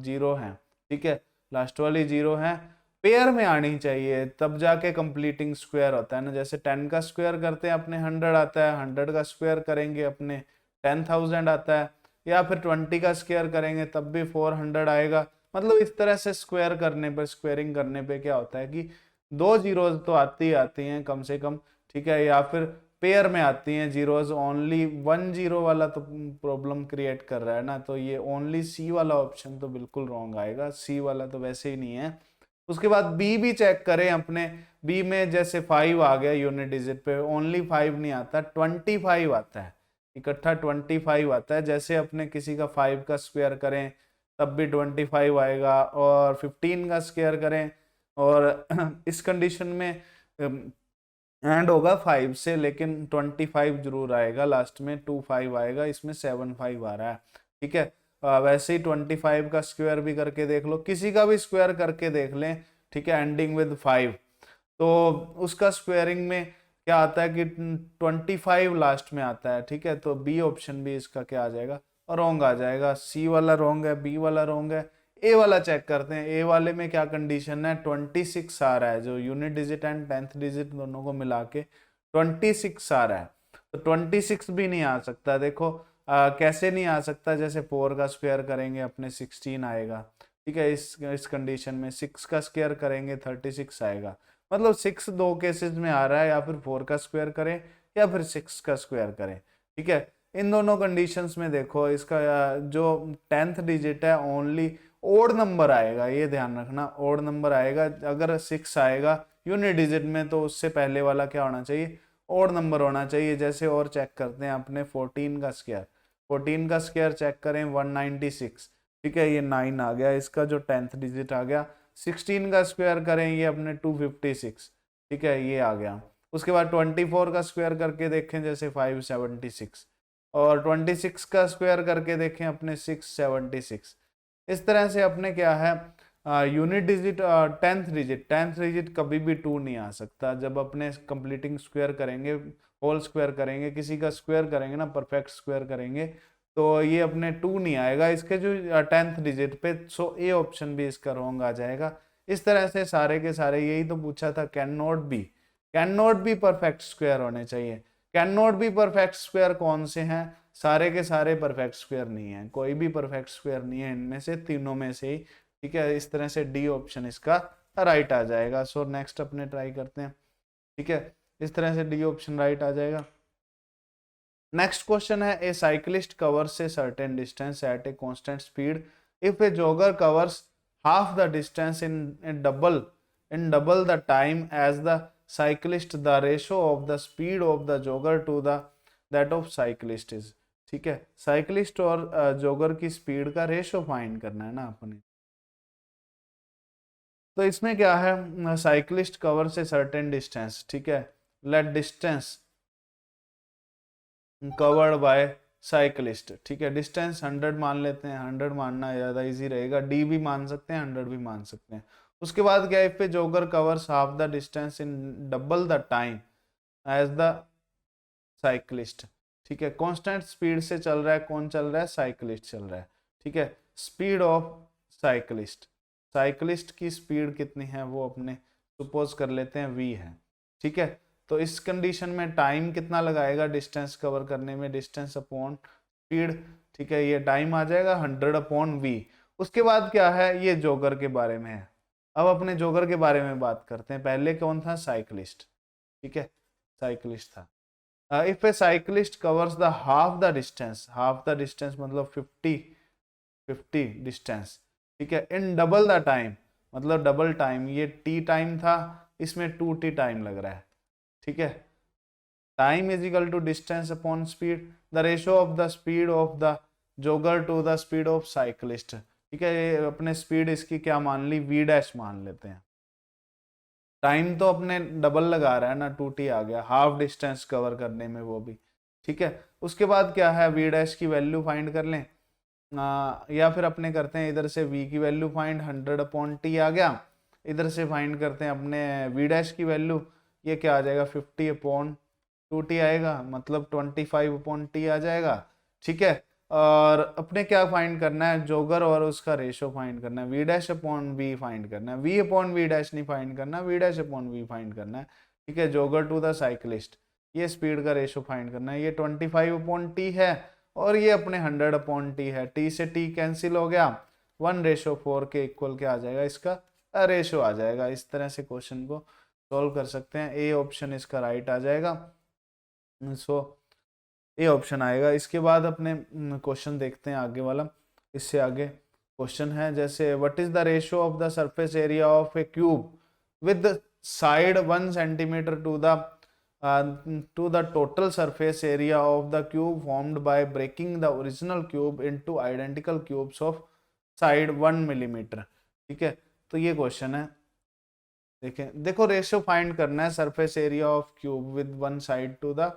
जीरो हैं, ठीक है, लास्ट वाली 0 है, पेयर में आनी चाहिए तब जाके कंप्लीटिंग स्क्वायर होता है ना, जैसे 10 का स्क्वायर करते हैं अपने 100 आता है, 100 का स्क्वायर करेंगे अपने 10,000 आता है, या फिर 20 का स्क्वायर करेंगे तब भी 400 आएगा, मतलब इस तरह से स्क्वायर करने पर, स्क्वायरिंग करने पे क्या होता है कि 2 जीरोज तो आती ही आती हैं कम से कम, ठीक है, या फिर पेयर में आती हैं जीरोज, ओनली 1 0 वाला तो प्रॉब्लम क्रिएट कर रहा है ना, तो ये ओनली सी वाला ऑप्शन तो बिल्कुल रॉन्ग आएगा, सी वाला तो वैसे ही नहीं है। उसके बाद बी भी चेक करें अपने, बी में जैसे 5 आ गया यूनिट डिजिट पे, ओनली 5 नहीं आता, 25 आता है, इकट्ठा 25 आता है, जैसे अपने किसी का 5 का स्क्वायर करें तब भी 25 आएगा, और 15 का स्क्वायर करें, और इस कंडीशन में एंड होगा 5 से, लेकिन 25 जरूर आएगा लास्ट में, 25 आएगा, इसमें 75 आ रहा है, ठीक है, वैसे ही 25 का स्क्वायर भी करके देख लो, किसी का भी स्क्वायर करके देख लें, ठीक है, एंडिंग विद 5, तो उसका स्क्वायरिंग में क्या आता है कि 25 लास्ट में आता है, ठीक है, तो बी ऑप्शन भी इसका क्या आ जाएगा, रॉन्ग आ जाएगा, सी वाला रॉन्ग है, बी वाला रॉन्ग है। ए वाला चेक करते हैं, ए वाले में क्या कंडीशन है, 26 आ रहा है, जो unit digit and 10th digit दोनों को मिला के 26 आ रहा है, तो 26 भी नहीं आ सकता, देखो कैसे नहीं आ सकता, जैसे 4 का स्क्वायर करेंगे अपने 16 आएगा, ठीक है, इस कंडीशन में 6 का स्क्वायर करेंगे 36 आएगा, मतलब 6 दो केसेस में आ रहा है, या फिर 4 का स्क्वायर करें या फिर 6 का स्क्वायर करें, ठीक है, इन दोनों कंडीशंस में देखो इसका जो 10th डिजिट है ओनली ओड नंबर आएगा, ये ध्यान रखना, ओड नंबर आएगा, अगर 6 आएगा यूनिट डिजिट में तो उससे पहले वाला क्या होना चाहिए, ओड नंबर होना चाहिए। जैसे और चेक करते हैं अपने 14 का स्क्वायर, 14 का स्क्वायर चेक करें 196, ठीक है, ये 9 आ गया, इसका जो 10th डिजिट आ गया। 16 का स्क्वायर करें ये अपने 256, ठीक है, ये आ गया। उसके बाद 24 का स्क्वायर करके देखें जैसे 576, और 26 का स्क्वायर करके देखें अपने 676, इस तरह से अपने क्या है यूनिट डिजिट, टेंथ डिजिट कभी भी 2 नहीं आ सकता। जब अपने कंप्लीटिंग स्क्वायर करेंगे, होल स्क्वायर करेंगे, किसी का स्क्वायर करेंगे ना, परफेक्ट स्क्वायर करेंगे, तो ये अपने 2 नहीं आएगा इसके जो 10th डिजिट पे। सो ए ऑप्शन भी इसका रॉन्ग आ जाएगा। इस तरह से सारे के सारे, यही तो पूछा था, can not be perfect square होने चाहिए। Can not be perfect square कौन से हैं? सारे के सारे परफेक्ट स्क्वायर नहीं है, कोई भी परफेक्ट स्क्वायर नहीं है इनमें से, तीनों में से ही। ठीक है, इस तरह से डी ऑप्शन इसका राइट आ जाएगा। सो नेक्स्ट अपने ट्राई करते हैं। ठीक है, इस तरह से डी ऑप्शन राइट आ जाएगा। नेक्स्ट क्वेश्चन है, a cyclist covers a certain distance at a constant speed if a jogger covers half the distance in double the time as the cyclist, the ratio of the speed of the jogger to the that of cyclist is। ठीक है, cyclist और jogger की speed का ratio find करना है ना अपने। तो इसमें क्या है, साइक्लिस्ट कवर से सर्टेन डिस्टेंस। ठीक है, let distance covered by cyclist. ठीक है, डिस्टेंस 100 मान लेते हैं, 100 मानना ज्यादा इजी रहेगा, डी भी मान सकते हैं, 100 भी मान सकते हैं। उसके बाद क्या है, if a jogger covers half the distance in double the time as the cyclist. ठीक है, कांस्टेंट स्पीड से चल रहा है, कौन चल रहा है? साइक्लिस्ट चल रहा है। ठीक है, स्पीड ऑफ साइक्लिस्ट, साइक्लिस्ट की स्पीड कितनी है वो अपने सपोज कर लेते हैं v है। ठीक है, तो इस कंडीशन में टाइम कितना लगाएगा डिस्टेंस कवर करने में? Distance upon speed. ठीक है, ये टाइम आ जाएगा 100 अपॉन v। उसके बाद क्या है, ये जॉगर के बारे में है। अब अपने जॉगर के बारे में बात करते हैं। पहले कौन था? साइक्लिस्ट। ठीक है, साइक्लिस्ट था। If a cyclist covers the half the distance मतलब 50 डिस्टेंस। ठीक है, इन डबल द टाइम मतलब डबल टाइम, ये t टाइम था, इसमें 2t टाइम लग रहा है। ठीक है, time is equal to distance upon speed, the ratio of the speed of the jogger to the speed of cyclist. ठीक है, ये अपने स्पीड इसकी क्या मान ली? v डैश मान लेते हैं। टाइम तो अपने डबल लगा रहा है ना, 2t आ गया हाफ डिस्टेंस कवर करने में वो भी। ठीक है, उसके बाद क्या है, v डैश की वैल्यू फाइंड कर लें, या फिर अपने करते हैं इधर से v की वैल्यू फाइंड, 100 अपॉन t आ गया। इधर से फाइंड करते हैं अपने v डैश की वैल्यू, ये क्या आ जाएगा? 50 अपॉन 2t आएगा, मतलब 25 अपॉन t आ जाएगा। ठीक है, और अपने क्या फाइंड करना है? जॉगर और उसका रेशो फाइंड करना है, v dash upon v find करना है, v अपॉन v डैश नहीं फाइंड करना, v dash upon v find करना है। ठीक है, जॉगर टू द साइक्लिस्ट, ये स्पीड का रेशो फाइंड करना है। ये 25 अपॉन t है और ये अपने 100 अपॉन t है। t से t कैंसिल हो गया, 1:4 के इक्वल क्या आ जाएगा? इसका रेशो आ जाएगा। इस तरह से क्वेश्चन को सॉल्व कर सकते हैं। ए ऑप्शन इसका राइट आ जाएगा। सो ए ऑप्शन आएगा। इसके बाद अपने क्वेश्चन देखते हैं आगे वाला। इससे आगे क्वेश्चन है जैसे, what is the ratio of the surface area of A cube with side 1 centimetre to the total surface area of the cube formed by breaking the original cube into identical cubes of side 1 millimetre. ठीक है, तो ये question है। देखो ratio find करना है surface area of cube with 1 side to the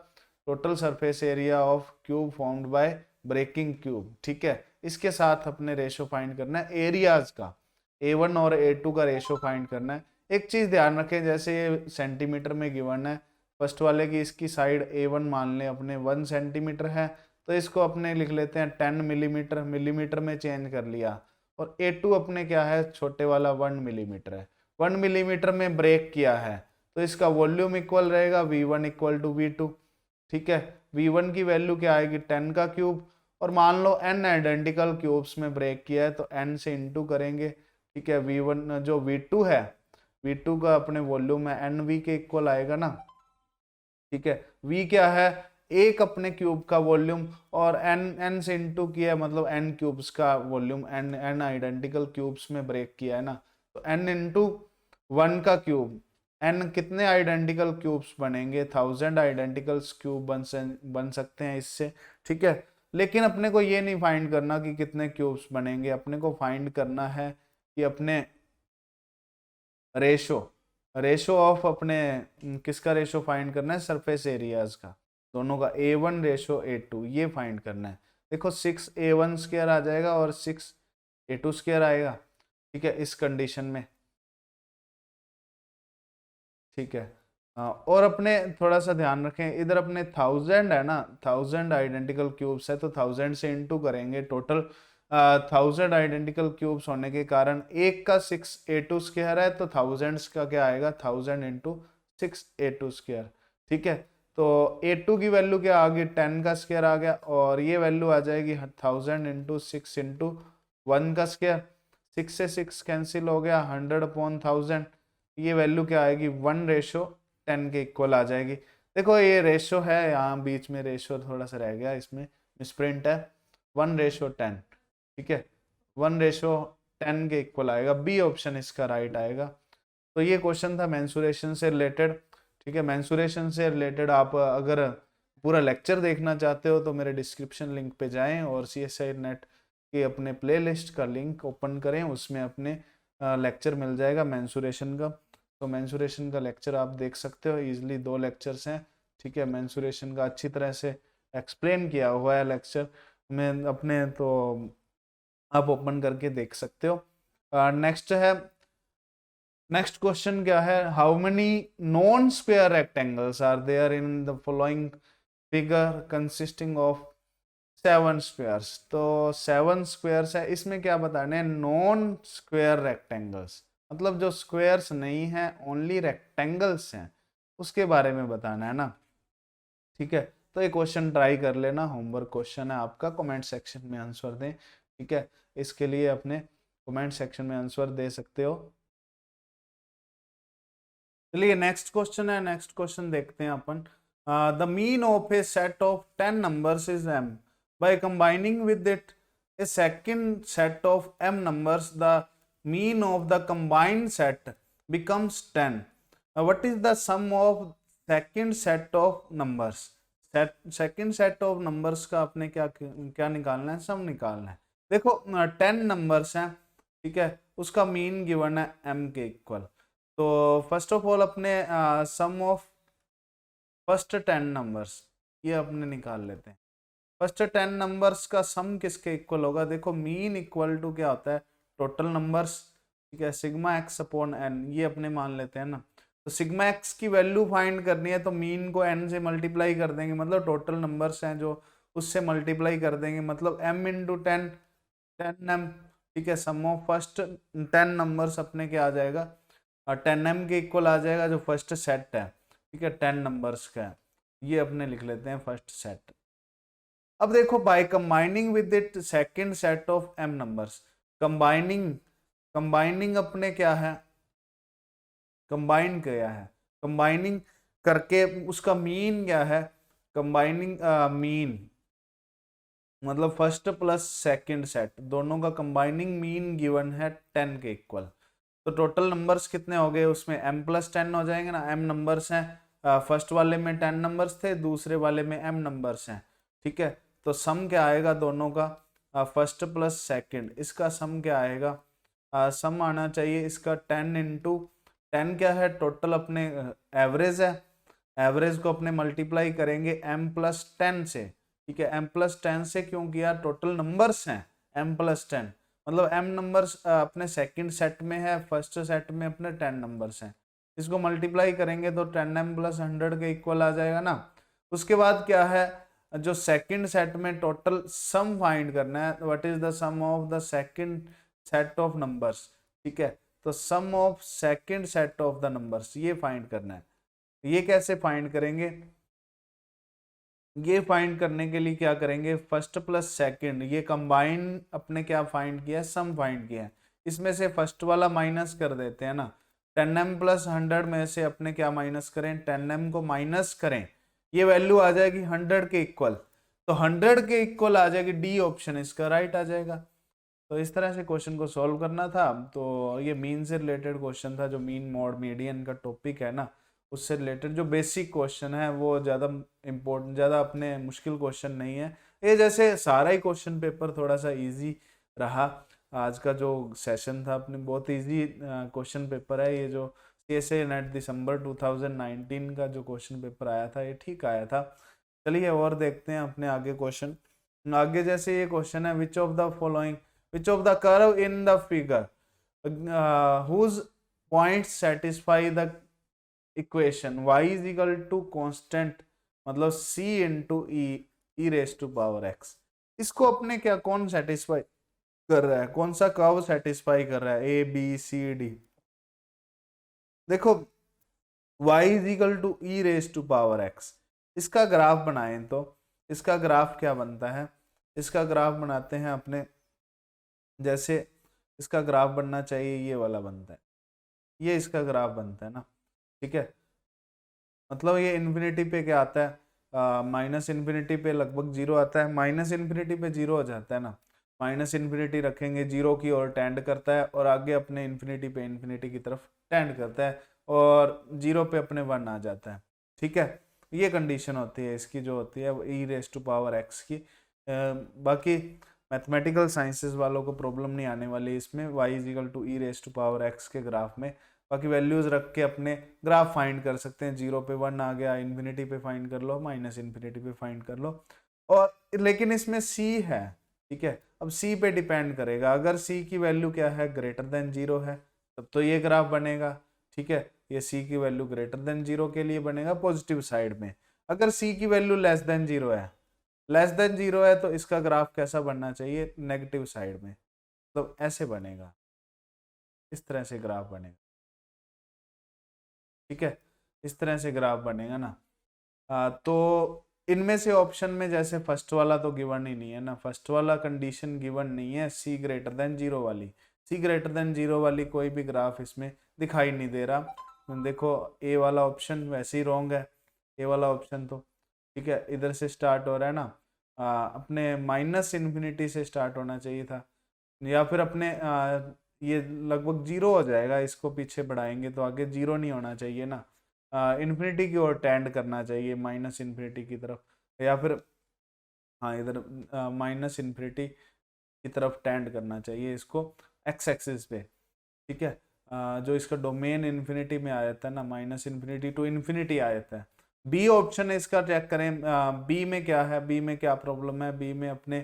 total surface area of cube formed by breaking cube. ठीक है, इसके साथ अपने रेशियो फाइंड करना है एरियाज का, A1 और A2 का रेशियो फाइंड करना है। एक चीज ध्यान रखें, जैसे ये सेंटीमीटर में गिवन है, फर्स्ट वाले की इसकी साइड A1 मान लें अपने 1 सेंटीमीटर है, तो इसको अपने लिख लेते हैं 10 मिलीमीटर, मिलीमीटर में चेंज कर लिया। और A2 अपने क्या है, छोटे वाला 1 मिलीमीटर है, 1 मिलीमीटर में ब्रेक किया है, तो इसका वॉल्यूम इक्वल रहेगा V1 इक्वल टू V2। ठीक है, V1 की वैल्यू क्या आएगी? 10 का क्यूब, और मान लो n आइडेंटिकल क्यूब्स में ब्रेक किया है तो n से इंटू करेंगे। ठीक है, V1 जो V2 है, V2 का अपने वॉल्यूम है NV के इक्वल आएगा ना। ठीक है, V क्या है? एक अपने क्यूब का वॉल्यूम, और n से इंटू किया है मतलब n क्यूब्स का वॉल्यूम, n आइडेंटिकल क्यूब्स में ब्रेक किया है ना, तो n इंटू 1 का क्यूब, n कितने आइडेंटिकल क्यूब्स बनेंगे? 1000 आइडेंटिकल क्यूब बन सकते हैं इससे। ठीक है, लेकिन अपने को ये नहीं फाइंड करना कि कितने क्यूब्स बनेंगे, अपने को फाइंड करना है कि अपने रेशो ऑफ अपने किसका रेशो फाइंड करना है? सरफेस एरियाज का, दोनों का, A1 रेशो A2, ये फाइंड करना है। देखो 6A1 स्क्वायर आ जाएगा और 6A2 स्क्वायर आएगा, ठीक है, इस कंडीशन में। ठीक है, और अपने थोड़ा सा ध्यान रखें, इधर अपने 1000 है ना, 1000 आइडेंटिकल क्यूब्स है, तो 1000 से इनटू करेंगे। टोटल 1000 आइडेंटिकल क्यूब्स होने के कारण एक का 6a2 स्क्वायर है, तो थाउजेंड्स का क्या आएगा, 1000 इंटू 6a2 स्क्वायर। ठीक है, तो a2 की वैल्यू क्या आ गई, 10 का स्क्वायर आ गया, और ये वैल्यू आ जाएगी 1000 इंटू 6 इंटू 1 का स्क्वायर। 6 से 6 कैंसिल हो गया, 100/1000, ये वैल्यू क्या आएगी, 1:10 के इक्वल आ जाएगी। देखो ये रेशो है, यहाँ बीच में रेशो थोड़ा सा रह गया, इसमें मिसप्रिंट है, 1:10। ठीक है, 1:10 के इक्वल आएगा, बी ऑप्शन इसका राइट आएगा। तो ये क्वेश्चन था मेंसुरेशन से रिलेटेड। ठीक है, मेंसुरेशन से रिलेटेड आप अगर पूरा लेक्चर देखना चाहते हो तो मेरे डिस्क्रिप्शन लिंक पे जाएं और CSIR नेट के अपने प्लेलिस्ट का लिंक ओपन करें, उसमें अपने लेक्चर मिल जाएगा मेंसुरेशन का। तो मेंसुरेशन का लेक्चर आप देख सकते हो, इजीली 2 लेक्चर्स हैं। ठीक है, मेंसुरेशन का अच्छी तरह से एक्सप्लेन किया हुआ है लेक्चर में अपने, तो आप ओपन करके देख सकते हो। नेक्स्ट है, नेक्स्ट क्वेश्चन क्या है, how many non square rectangles are there in the following figure consisting of 7 squares. तो 7 स्क्वायर्स है, इसमें क्या बताने हैं, नॉन स्क्वायर रेक्टेंगल्स, मतलब जो स्क्वायर्स नहीं है, ओनली रेक्टेंगल्स हैं, उसके बारे में बताना है ना। ठीक है, तो ये क्वेश्चन ट्राई कर लेना, होमवर्क क्वेश्चन है आपका, कमेंट सेक्शन में आंसर दें। ठीक है, इसके लिए अपने कमेंट सेक्शन में आंसर दे सकते हो। चलिए नेक्स्ट क्वेश्चन है, नेक्स्ट क्वेश्चन देखते हैं अपन। The mean of a set of 10 numbers is m, by combining with it a second set of m numbers, the mean of the combined set becomes 10. What is the sum of second set of numbers? Second set of numbers का आपने क्या क्या निकालना है, सम निकालना है। देखो 10 numbers हैं, ठीक है, उसका मीन गिवन है m के इक्वल। तो फर्स्ट ऑफ ऑल अपने सम ऑफ फर्स्ट 10 नंबर्स ये अपने निकाल लेते हैं। फर्स्ट 10 नंबर्स का सम किसके इक्वल होगा, देखो मीन इक्वल टू क्या होता है, टोटल नंबर्स। ठीक है, सिग्मा एक्स अपॉन एन, ये अपने मान लेते हैं ना। तो सिग्मा एक्स की वैल्यू फाइंड करनी है, तो मीन को एन से मल्टीप्लाई कर देंगे, मतलब टोटल नंबर्स हैं जो, उससे मल्टीप्लाई कर देंगे, मतलब m इंटू 10, 10m। ठीक है, सम ऑफ फर्स्ट 10 नंबर्स अपने क्या आ जाएगा, 10m के इक्वल आ जाएगा, जो फर्स्ट सेट है। ठीक है, 10 नंबर्स का है, ये अपने लिख लेते हैं फर्स्ट सेट। अब देखो bye combining with it second set of m numbers, combining, combining अपने क्या है, कंबाइन किया है, कंबाइनिंग करके उसका मीन क्या है, कंबाइनिंग मीन मतलब फर्स्ट प्लस सेकंड सेट दोनों का कंबाइनिंग मीन गिवन है 10 के इक्वल। तो टोटल नंबर्स कितने हो गए, उसमें m+10 हो जाएंगे ना, m नंबर्स हैं, फर्स्ट वाले में 10 नंबर्स थे, दूसरे वाले में m नंबर्स हैं। ठीक है, तो सम क्या आएगा दोनों का, फर्स्ट प्लस सेकंड, इसका सम क्या आएगा, सम आना चाहिए इसका 10 इंटू 10 क्या है, टोटल अपने एवरेज है, एवरेज को अपने मल्टीप्लाई करेंगे m+10 से। ठीक है, m+10 से क्यों किया, टोटल नंबर्स हैं m+10, मतलब m नंबर्स अपने सेकंड सेट में है, फर्स्ट सेट में अपने 10 नंबर्स हैं, इसको मल्टीप्लाई करेंगे तो 10m + 100 के इक्वल आ जाएगा ना। उसके बाद क्या है, जो सेकंड सेट में टोटल सम फाइंड करना है, what is the sum of the second set of numbers. ठीक है, तो sum of second set of the numbers ये फाइंड करना है। ये कैसे फाइंड करेंगे, ये फाइंड करने के लिए क्या करेंगे, फर्स्ट प्लस सेकंड ये कंबाइन अपने क्या फाइंड किया, सम फाइंड किया है, इसमें से फर्स्ट वाला माइनस कर देते हैं ना, 10m + 100 में से अपने क्या माइनस करें, 10m को माइनस करें, ये वैल्यू आ जाएगी 100 के इक्वल, तो 100 के इक्वल आ जाएगी, डी ऑप्शन इसका राइट आ जाएगा। तो इस तरह से क्वेश्चन को सॉल्व करना था। तो ये मीन से रिलेटेड क्वेश्चन था, जो मीन मोड मीडियन का टॉपिक है ना, उससे रिलेटेड जो बेसिक क्वेश्चन है, वो ज़्यादा इम्पोर्टेंट, ज़्यादा अपने मुश्किल क्वेश्चन नहीं है ये, जैसे सारा ही क्वेश्चन पेपर थोड़ा सा इजी रहा। आज का जो सेशन था अपने बहुत इजी क्वेश्चन पेपर है, ये जो CSIR नेट दिसंबर 2019 का जो क्वेश्चन पेपर आया था, ये ठीक आया था। चलिए और देखते हैं अपने आगे क्वेश्चन। आगे जैसे ये क्वेश्चन है, which of the following, which of the curve in the figure whose points satisfy the equation y is equal to constant मतलब c into e raised to power x। इसको अपने क्या कौन सेटिस्फाई कर रहा है, कौन सा कर्व सेटिस्फाई कर रहा है, ए बी सी डी। देखो y is equal to e raise to power x, इसका ग्राफ बनाएं तो इसका ग्राफ क्या बनता है, इसका ग्राफ बनाते हैं अपने, जैसे इसका ग्राफ बनना चाहिए ये वाला बनता है, ये इसका ग्राफ बनता है ना, ठीक है। मतलब ये इन्फिनिटी पे क्या आता है, माइनस इन्फिनिटी पे लगभग जीरो आता है, माइनस इन्फिनिटी पे जीरो हो जाता है ना, माइनस इन्फिनिटी रखेंगे जीरो की ओर टेंड करता है और आगे अपने इन्फिनिटी पे इन्फिनिटी की तरफ टेंड करता है और जीरो पे अपने वन आ जाता है, ठीक है। ये कंडीशन होती है इसकी जो होती है E raise to power x की। बाकी मैथमेटिकल साइंसेस वालों को प्रॉब्लम नहीं आने वाली इसमें, Y is equal to e raise to power X के ग्राफ में। बाकी वैल्यूज रख के अपने ग्राफ फाइंड कर सकते हैं, जीरो पे वन आ गया, इन्फिनिटी पे फाइंड कर लो, माइनस इन्फिनिटी पे फाइंड कर लो। और लेकिन इसमें सी है, ठीक है। अब सी पे डिपेंड करेगा, अगर सी की वैल्यू क्या है, ग्रेटर देन जीरो है, तब तो ये ग्राफ बनेगा, ठीक है। ये सी की वैल्यू ग्रेटर देन जीरो के लिए बनेगा पॉजिटिव साइड में। अगर सी की वैल्यू लेस देन जीरो है, लेस देन जीरो है, तो इसका ग्राफ कैसा बनना चाहिए, नेगेटिव साइड में, तो ऐसे बनेगा, इस तरह से ग्राफ बनेगा, ठीक है। इस तरह से ग्राफ बनेगा ना। तो इनमें से ऑप्शन में जैसे फर्स्ट वाला तो गिवन ही नहीं है ना, फर्स्ट वाला कंडीशन गिवन नहीं है, सी ग्रेटर देन जीरो वाली, सी ग्रेटर देन जीरो वाली कोई भी ग्राफ इसमें दिखाई नहीं दे रहा। देखो ए वाला ऑप्शन वैसे ही रॉन्ग है, ए वाला ऑप्शन तो, ठीक है, इधर से स्टार्ट हो रहा है ना, अपने माइनस इन्फिनिटी से स्टार्ट होना चाहिए था, या फिर अपने ये लगभग जीरो हो जाएगा, इसको पीछे बढ़ाएंगे तो आगे जीरो नहीं होना चाहिए ना, इन्फिनिटी की ओर टेंड करना चाहिए, माइनस इन्फिनिटी की तरफ, या फिर हाँ इधर माइनस इन्फिनिटी की तरफ टेंड करना चाहिए इसको एक्स एक्सिस पे, ठीक है। जो इसका डोमेन इन्फिनिटी में आ जाता है ना, माइनस इन्फिनिटी टू इन्फिनिटी आ जाता है। बी ऑप्शन है इसका, चेक करें बी में क्या है, बी में क्या प्रॉब्लम है, बी में अपने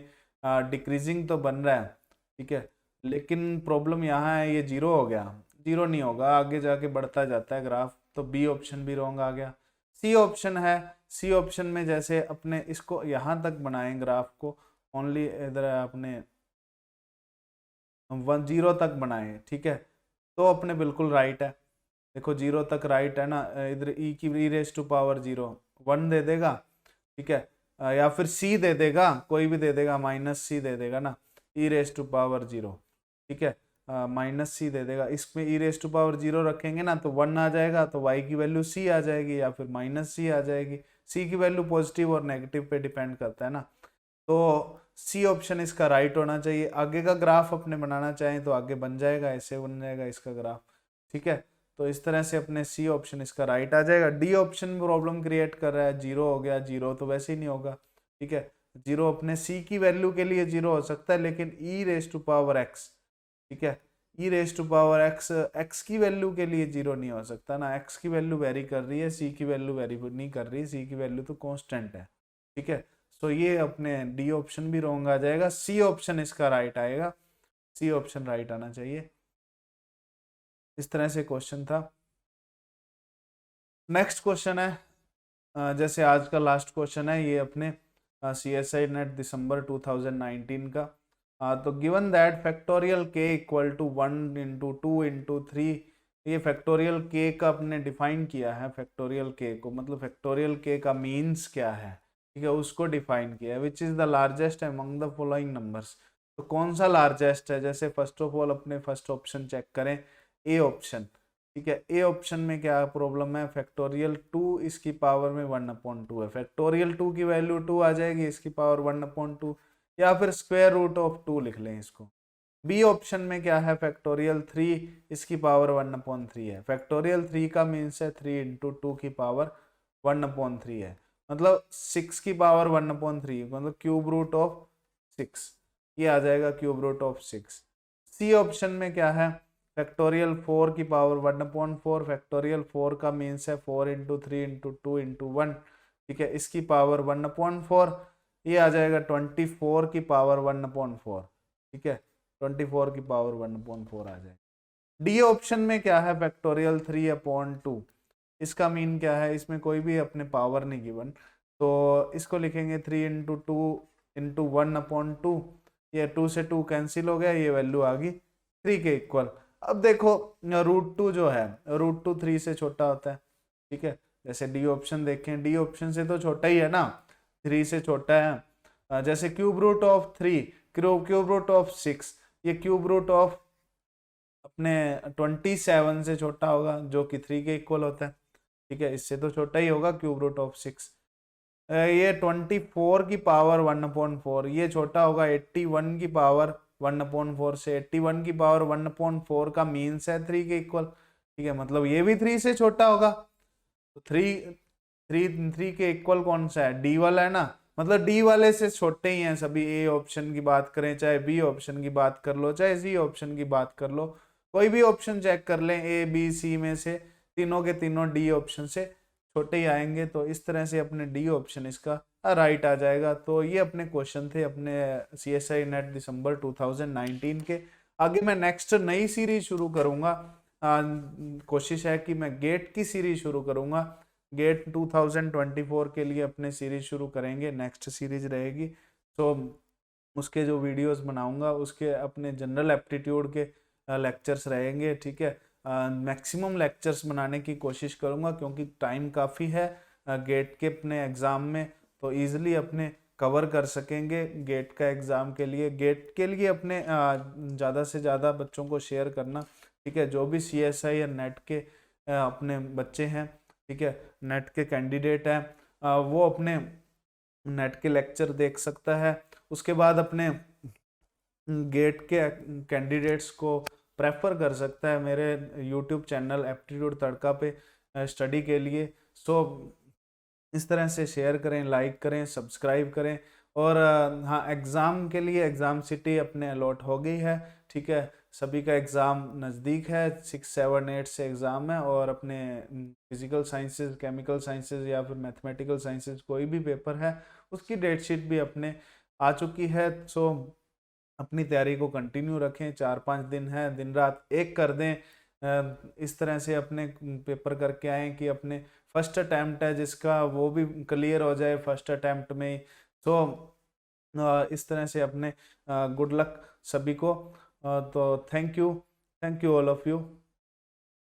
डिक्रीजिंग तो बन रहा है, ठीक है, लेकिन प्रॉब्लम यहाँ है ये जीरो हो गया, जीरो नहीं होगा, आगे जाके बढ़ता जाता है ग्राफ, तो बी ऑप्शन भी रॉन्ग आ गया। सी ऑप्शन है, सी ऑप्शन में जैसे अपने इसको यहाँ तक बनाएं ग्राफ को, ओनली इधर अपने वन जीरो तक बनाए, ठीक है, तो अपने बिल्कुल राइट है। देखो जीरो तक राइट है ना, इधर ई की E raise to power zero one दे देगा, ठीक है, या फिर सी दे देगा, कोई भी दे देगा, माइनस सी दे देगा ना, ई रेज टू पावर जीरो, ठीक है, माइनस सी दे देगा, इसमें ई रेज टू पावर जीरो रखेंगे ना तो वन आ जाएगा, तो वाई की वैल्यू सी आ जाएगी या फिर माइनस सी आ जाएगी, सी की वैल्यू पॉजिटिव और नेगेटिव पे डिपेंड करता है ना, तो सी ऑप्शन इसका राइट होना चाहिए। आगे का ग्राफ अपने बनाना चाहें तो आगे बन जाएगा, ऐसे बन जाएगा इसका ग्राफ, ठीक है। तो इस तरह से अपने सी ऑप्शन इसका राइट आ जाएगा। डी ऑप्शन में प्रॉब्लम क्रिएट कर रहा है, जीरो हो गया, जीरो तो वैसे ही नहीं होगा, ठीक है, जीरो अपने सी की वैल्यू के लिए जीरो हो सकता है, लेकिन E raise to power X, ठीक है, E raise to power X X की वैल्यू के लिए जीरो नहीं हो सकता ना, एक्स की वैल्यू वेरी कर रही है, सी की वैल्यू वेरी नहीं कर रही, सी की वैल्यू तो कांस्टेंट है, ठीक है। सो ये अपने डी ऑप्शन भी रॉन्ग आ जाएगा, सी ऑप्शन इसका राइट आएगा, सी ऑप्शन राइट आना चाहिए। इस तरह से क्वेश्चन था। नेक्स्ट क्वेश्चन है, जैसे आज का लास्ट क्वेश्चन है ये अपने CSI नेट दिसंबर 2019 का। तो गिवन दैट फैक्टोरियल के इक्वल टू 1 इंटू 2 इंटू 3, ये फैक्टोरियल के का अपने डिफाइन किया है, फैक्टोरियल के को मतलब फैक्टोरियल के का मीन्स क्या है, ठीक है, उसको डिफाइन किया है। Which is the largest among the following numbers, तो कौन सा लार्जेस्ट है, जैसे फर्स्ट ऑफ ऑल अपने फर्स्ट ऑप्शन चेक करें, ए ऑप्शन, ठीक है। ए ऑप्शन में क्या प्रॉब्लम है, फैक्टोरियल 2 इसकी पावर में 1/2 है, फैक्टोरियल 2 की वैल्यू 2 आ जाएगी, इसकी पावर 1/2, या फिर स्क्वायर रूट ऑफ 2 लिख लें इसको। बी ऑप्शन में क्या है, फैक्टोरियल 3 इसकी पावर 1/3 है, फैक्टोरियल 3 का मीन्स है 3 इंटू 2 की पावर 1/3 है, मतलब 6 की पावर 1/3, मतलब क्यूब रूट ऑफ 6, ये आ जाएगा cube root of 6। C option में क्या है, फैक्टोरियल 4 की पावर 1/4, फैक्टोरियल 4 का मीन्स है 4 इंटू 3 इंटू 2 इंटू 1, ठीक है, इसकी पावर 1/4, ये आ जाएगा 24 की पावर 1/4, ठीक है, 24 की पावर 1/4 आ जाएगा। डी ऑप्शन में क्या है, फैक्टोरियल 3/2, इसका मीन क्या है, इसमें कोई भी अपने पावर नहीं गिवन, तो इसको लिखेंगे 3 × 2 × 1/2, ये 2 से 2 कैंसिल हो गया, ये वैल्यू आ गई 3 के इक्वल। अब देखो √2 जो है, √2 3 से छोटा होता है, ठीक है। जैसे डी ऑप्शन देखें, डी ऑप्शन से तो छोटा ही है ना, 3 से छोटा है। जैसे cube root of 3, cube root of 6, ये क्यूब रूट ऑफ अपने 27 से छोटा होगा, जो कि 3 के इक्वल होता है, ठीक है। इससे तो छोटा ही होगा क्यूब रूट ऑफ 6। ये 24 की पावर 1/4, ये छोटा होगा 81 की पावर 1/4 से। 81 की पावर 1/4 का मीन्स है 3 के इक्वल, ठीक है। मतलब ये भी 3 से छोटा होगा, तो 3 के इक्वल कौन सा है, डी वाला है ना, मतलब डी वाले से छोटे ही हैं सभी। ए ऑप्शन की बात करें, चाहे बी ऑप्शन की बात कर लो, चाहे सी ऑप्शन की बात कर लो, कोई भी ऑप्शन चेक कर लें ए बी सी में से, तीनों के तीनों डी ऑप्शन से छोटे ही आएंगे। तो इस तरह से अपने डी ऑप्शन इसका राइट आ जाएगा। तो ये अपने क्वेश्चन थे अपने CSI नेट दिसंबर 2019 के। आगे मैं नेक्स्ट नई सीरीज शुरू करूंगा, कोशिश है कि मैं गेट की सीरीज शुरू करूंगा। गेट 2024 के लिए अपने सीरीज शुरू करेंगे, नेक्स्ट सीरीज रहेगी। तो उसके जो वीडियोस बनाऊंगा उसके अपने जनरल एप्टीट्यूड के लेक्चर्स रहेंगे, ठीक है। मैक्सिमम लेक्चर्स बनाने की कोशिश करूंगा, क्योंकि टाइम काफ़ी है गेट के अपने एग्ज़ाम में, तो ईजिली अपने कवर कर सकेंगे गेट का एग्ज़ाम के लिए। गेट के लिए अपने ज़्यादा से ज़्यादा बच्चों को शेयर करना, ठीक है। जो भी CSI या नेट के अपने बच्चे हैं, ठीक है, नेट के कैंडिडेट हैं, वो अपने नेट के लेक्चर देख सकता है। उसके बाद अपने गेट के कैंडिडेट्स को प्रेफर कर सकता है मेरे यूट्यूब चैनल एप्टीट्यूड तड़का पे स्टडी के लिए। सो इस तरह से शेयर करें, लाइक करें, सब्सक्राइब करें। और हाँ, एग्ज़ाम के लिए एग्ज़ाम सिटी अपने अलॉट हो गई है, ठीक है। सभी का एग्ज़ाम नज़दीक है, 6, 7, 8 से एग्ज़ाम है। और अपने फिजिकल साइंसेज, केमिकल साइंसेज या फिर मैथमेटिकल साइंसेज कोई भी पेपर है, उसकी डेट शीट भी अपने आ चुकी है। सो अपनी तैयारी को कंटिन्यू रखें, 4-5 दिन है, दिन रात एक कर दें। इस तरह से अपने पेपर करके आएँ कि अपने फर्स्ट अटैम्प्ट है जिसका, वो भी क्लियर हो जाए फर्स्ट अटैम्प्ट में ही। तो इस तरह से अपने गुड लक सभी को। तो thank you all of you.